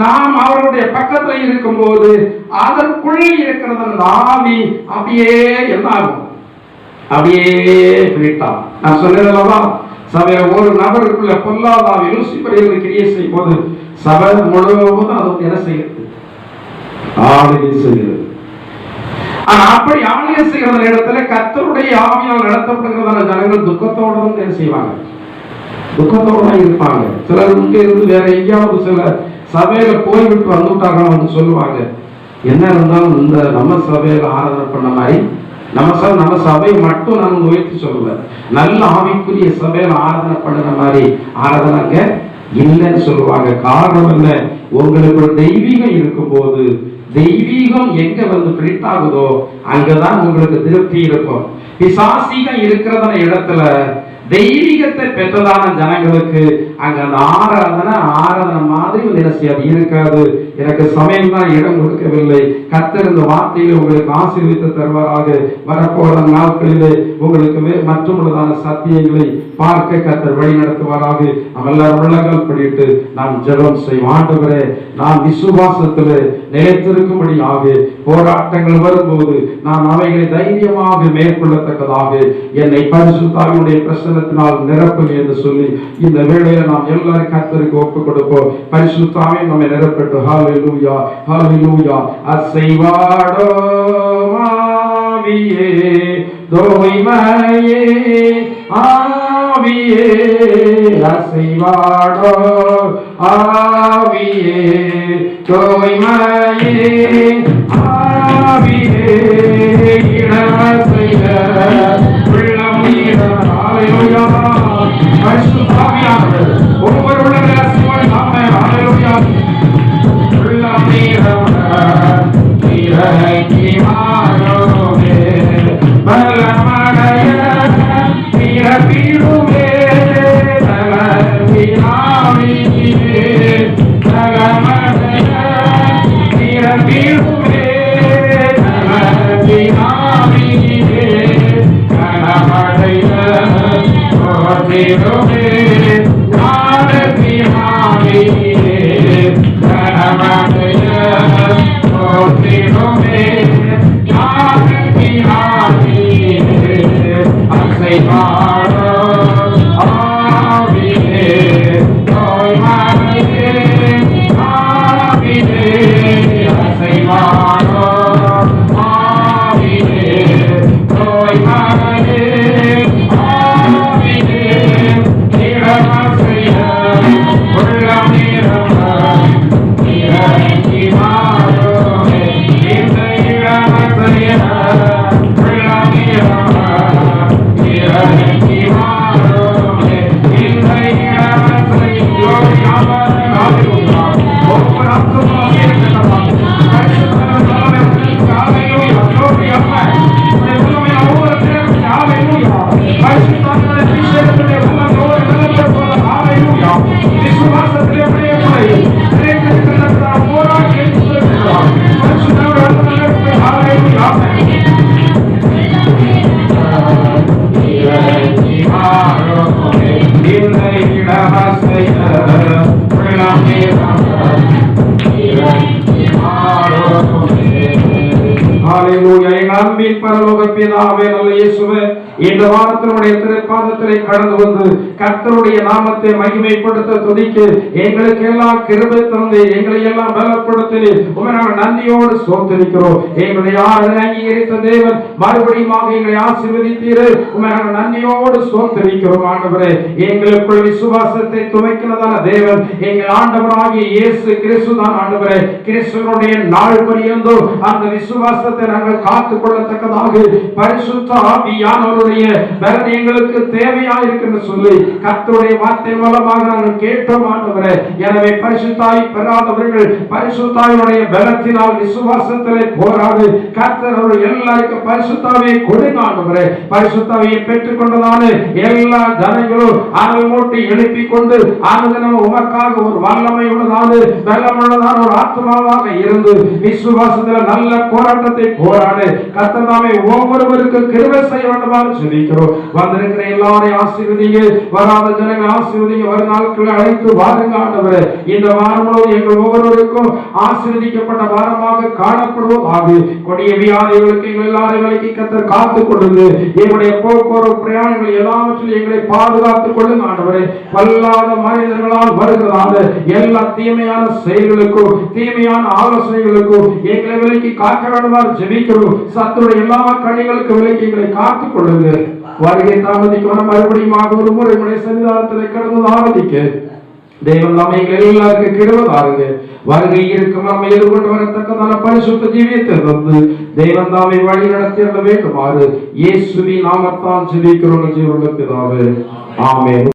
நாம் அவருடைய பக்கத்தில் இருக்கும் போது அதற்குள் இருக்கிறது ஆவி அப்படியே என்ன ஆகும், அப்படியே பிரிட்டான். நான் சொன்னதல்லவா, சபையில ஒரு நபருக்குள்ள பொல்லாத ஆவி லூசிபர் கிரியை செய்யும் போது சபை முழுவதும் அது என்ன செய்கிறது, ஆளுகை செய்கிறது. ஆனா அப்படி ஆளுகை செய்கிற இடத்துல கர்த்தருடைய ஆவியால் நடத்தப்படுகிறதான ஜனங்கள் துக்கத்தோடு தான் என்ன செய்வாங்க, துக்கத்தோடு தான் இருப்பாங்க. சிலர் இங்க இருந்து வேற எங்கேயாவது சில சபையில போய்விட்டு வந்துட்டாங்க வந்து சொல்லுவாங்க, என்ன இருந்தாலும் இந்த நம்ம சபையில ஆராதனை பண்ண மாதிரி நம்ம சபை மட்டும் நம்ம உயர்த்தி சொல்லல, நல்ல ஆவிக்குரிய சபையில ஆராதனை பண்ணுற மாதிரி ஆராதனைங்க இல்லைன்னு சொல்லுவாங்க. காரணம் என்ன, உங்களுக்கு தெய்வீகம் இருக்கும் போது தெய்வீகம் எங்க வந்து பிரிட் ஆகுதோ அங்கதான் உங்களுக்கு திருப்தி இருக்கும். பிசாசீகம் இருக்கிறதான இடத்துல தெய்வீகத்தை பெற்றதான ஜனங்களுக்கு அங்க அந்த ஆராதனை மாதிரி நினைச்சி இருக்காது. எனக்கு சமயம் தான் இடம் கொடுக்கவில்லை. கர்த்தர் இந்த வார்த்தையில உங்களுக்கு ஆசீர்வதித்து தருவாராக. வரப்போற நாட்களிலே உங்களுக்கு மற்றுமுள்ளதான சத்தியங்களை பார்க்க கர்த்தர் வழி நடத்துவாராக. நாம் எல்லாரும் உள்ளங்கள் படிட்டு நாம் ஜெபம் செய்வோம். ஆண்டவரே, நான் விசுவாசத்தில் நிலைத்திருக்கும்படியாக போராட்டங்கள் வரும்போது நான் அவைகளை தைரியமாக மேற்கொள்ளத்தக்கதாக என்னை பரிசுத்த ஆவியுடைய பிரசன்னத்தினால் நிரப்புங்க என்று சொல்லி இந்த வேளையில நாம் எல்லாரும் கர்த்தருக்கு ஒப்புக் கொடுப்போம். பரிசுத்த ஆவி நம்மை நிரப்பட்டு. ஹல்லேலூயா, ஹல்லேலூயா. அசைவாடோ ஆவியே, தூய்மையே ஆவியே, அசைவாடோ ஆவியே, தூய்மையே ஆவியே, இடமசைய உள்ளம் நீரம். ஹல்லேலூயா. பரிசுத்த ஆவியானவர் ஒவ்வொரு உள்ளங்களை அசைவாடி நாம ஹல்லேலூயா. உள்ளம் நீரம் இறங்கி மாறுமே, பலமடைய பிறப்பிடுமே, பலவினாவியே பலமடைய பிறப்பிடுமே, பலவினாவியே பலமடைய போதிடுமே, நாடபினாவியே பலமடைய போதிடுமே, நாடபினாவியே அசைவாடோ ஆவியே, தூய்மையே ஆவியே, அசைவாடோ ஆவியே, தூய்மையே ஆவியே, இடமசைய உள்ளம் நிரம்ப இறங்கி மாறுமே, இந்த இடமசைய உள்ளம் நிரம்ப இறங்கி பரிசுத்தாவியுடைய அபிஷேகத்துடைய உள்ளத்தோடு நிரப்பப்படுவது. ஹalleluya. விசுவாசத்திலே அப்படியே கிடைத்திருக்கிற போராடி எழுந்திருக்கிறார். பரிசுத்தாவியுடைய நிரப்பை. ஹalleluya. அன்பின் பரலோக பிதாவே, நல்ல இயேசுவே, இந்த வாரத்தினுடைய திருப்பாதத்திலே கடந்து வந்து கர்த்தருடைய நாமத்தை மகிமைப்படுத்த துதிக்க எங்களுக்கு எல்லாம் கிருபை தந்து எங்களை எல்லாம் பலப்படுத்தி உம்மை நாங்கள் நன்றியோடு ஸ்தோத்திரிக்கிறோம். எங்களுடைய ஆராதனை அங்கீகரித்த தேவன் மறுபடியும் எங்களை ஆசீர்வதித்தீர். உம்மை நாங்கள் நன்றியோடு ஸ்தோத்திரிக்கிறோம். ஆண்டவரே, எங்களுக்குள் விசுவாசத்தை துவைக்கிறதான தேவன் எங்கள் ஆண்டவராகிய இயேசு கிறிஸ்து தான். ஆண்டவரே, கிறிஸ்துவனுடைய நாள் பரியந்தோ அந்த விசுவாசத்தை நாங்கள் காத்துக் கொள்ளத்தக்கதாக பரிசுத்த ஆவியானவருடைய பலன் எங்களுக்கு தேவையா இருக்குன்னு சொல்லி கர்த்தருடைய வார்த்தை மூலமாக நாங்கள் கேட்டோம். ஆண்டவரே, எனவே பரிசுத்தாய் பெறாதவர்கள் பரிசுத்தாவினுடைய பலத்தினால் விசுவாசத்திலே போராடு. கர்த்தர் அவர்கள் எல்லாருக்கும் பரிசுத்தாவியை கொடுங்க. ஆண்டவரே, பரிசுத்தாவியை பெற்றுக் கொண்டதான எல்லா ஜனங்களும் அனல் மூட்டி எழுப்பிக் கொண்டு ஆனந்தம் உமக்காக ஒரு வல்லமை உள்ளதான பலமுள்ளதான ஒரு ஆத்மாவாக இருந்து விசுவாசத்தில் நல்ல போராட்டத்தை போராடு. கர்த்தர் தாமே ஒவ்வொருவருக்கு கிருபை செய்ய வேண்டுமாறு ஜெபிக்கிறோம். வந்திருக்கிற எல்லாரையும் ஆசீர்வதிங்க. வராத ஜனங்களை ஆசீர்வதிங்க. வரும் நாட்களை அழைத்து வாருங்க. ஆண்டவரே, இந்த வாரம் முழுவதும் எங்கள் ஒவ்வொருவருக்கும் ஆசீர்வதிக்கப்பட்ட வாரமாக காணப்படுவதாக. கொடிய வியாதிகளுக்கு எங்கள் எல்லாரையும் விலக்கி கர்த்தர் காத்துக் கொள்ளுங்க. எங்களுடைய போக்குவரத்து பிரயாணங்கள் எல்லாவற்றிலும் எங்களை பாதுகாத்துக் கொள்ளுங்க. ஆண்டவரே, பல்லாத மனிதர்களால் வருகிறதான எல்லா தீமையான செயல்களுக்கும் தீமையான ஆலோசனைகளுக்கும் எங்களை விலக்கி காக்க வேண்டுமாறு ஜெபிக்கிறோம். சத்துடைய எல்லா கனிகளுக்கு விலக்கி எங்களை காத்துக் கொள்ளுங்க. வருகை தாமதிக்க மறுபடியும் ஒரு முறை உடைய சன்னிதானத்தில் கடந்து ஆராதிக்க தேவன் நம்மை எல்லாருக்கும் கிருபை தாருங்க. வருகை இருக்கும் நம்மை எதிர்கொண்டு வரத்தக்கதான பரிசுத்த ஜீவியத்தை வந்து தேவன் தாமே வழி நடத்தி வேண்டுமாறு இயேசுவின் நாமத்தால் ஜெபிக்கிறோம். ஜீவனுள்ள பிதாவே, ஆமென்.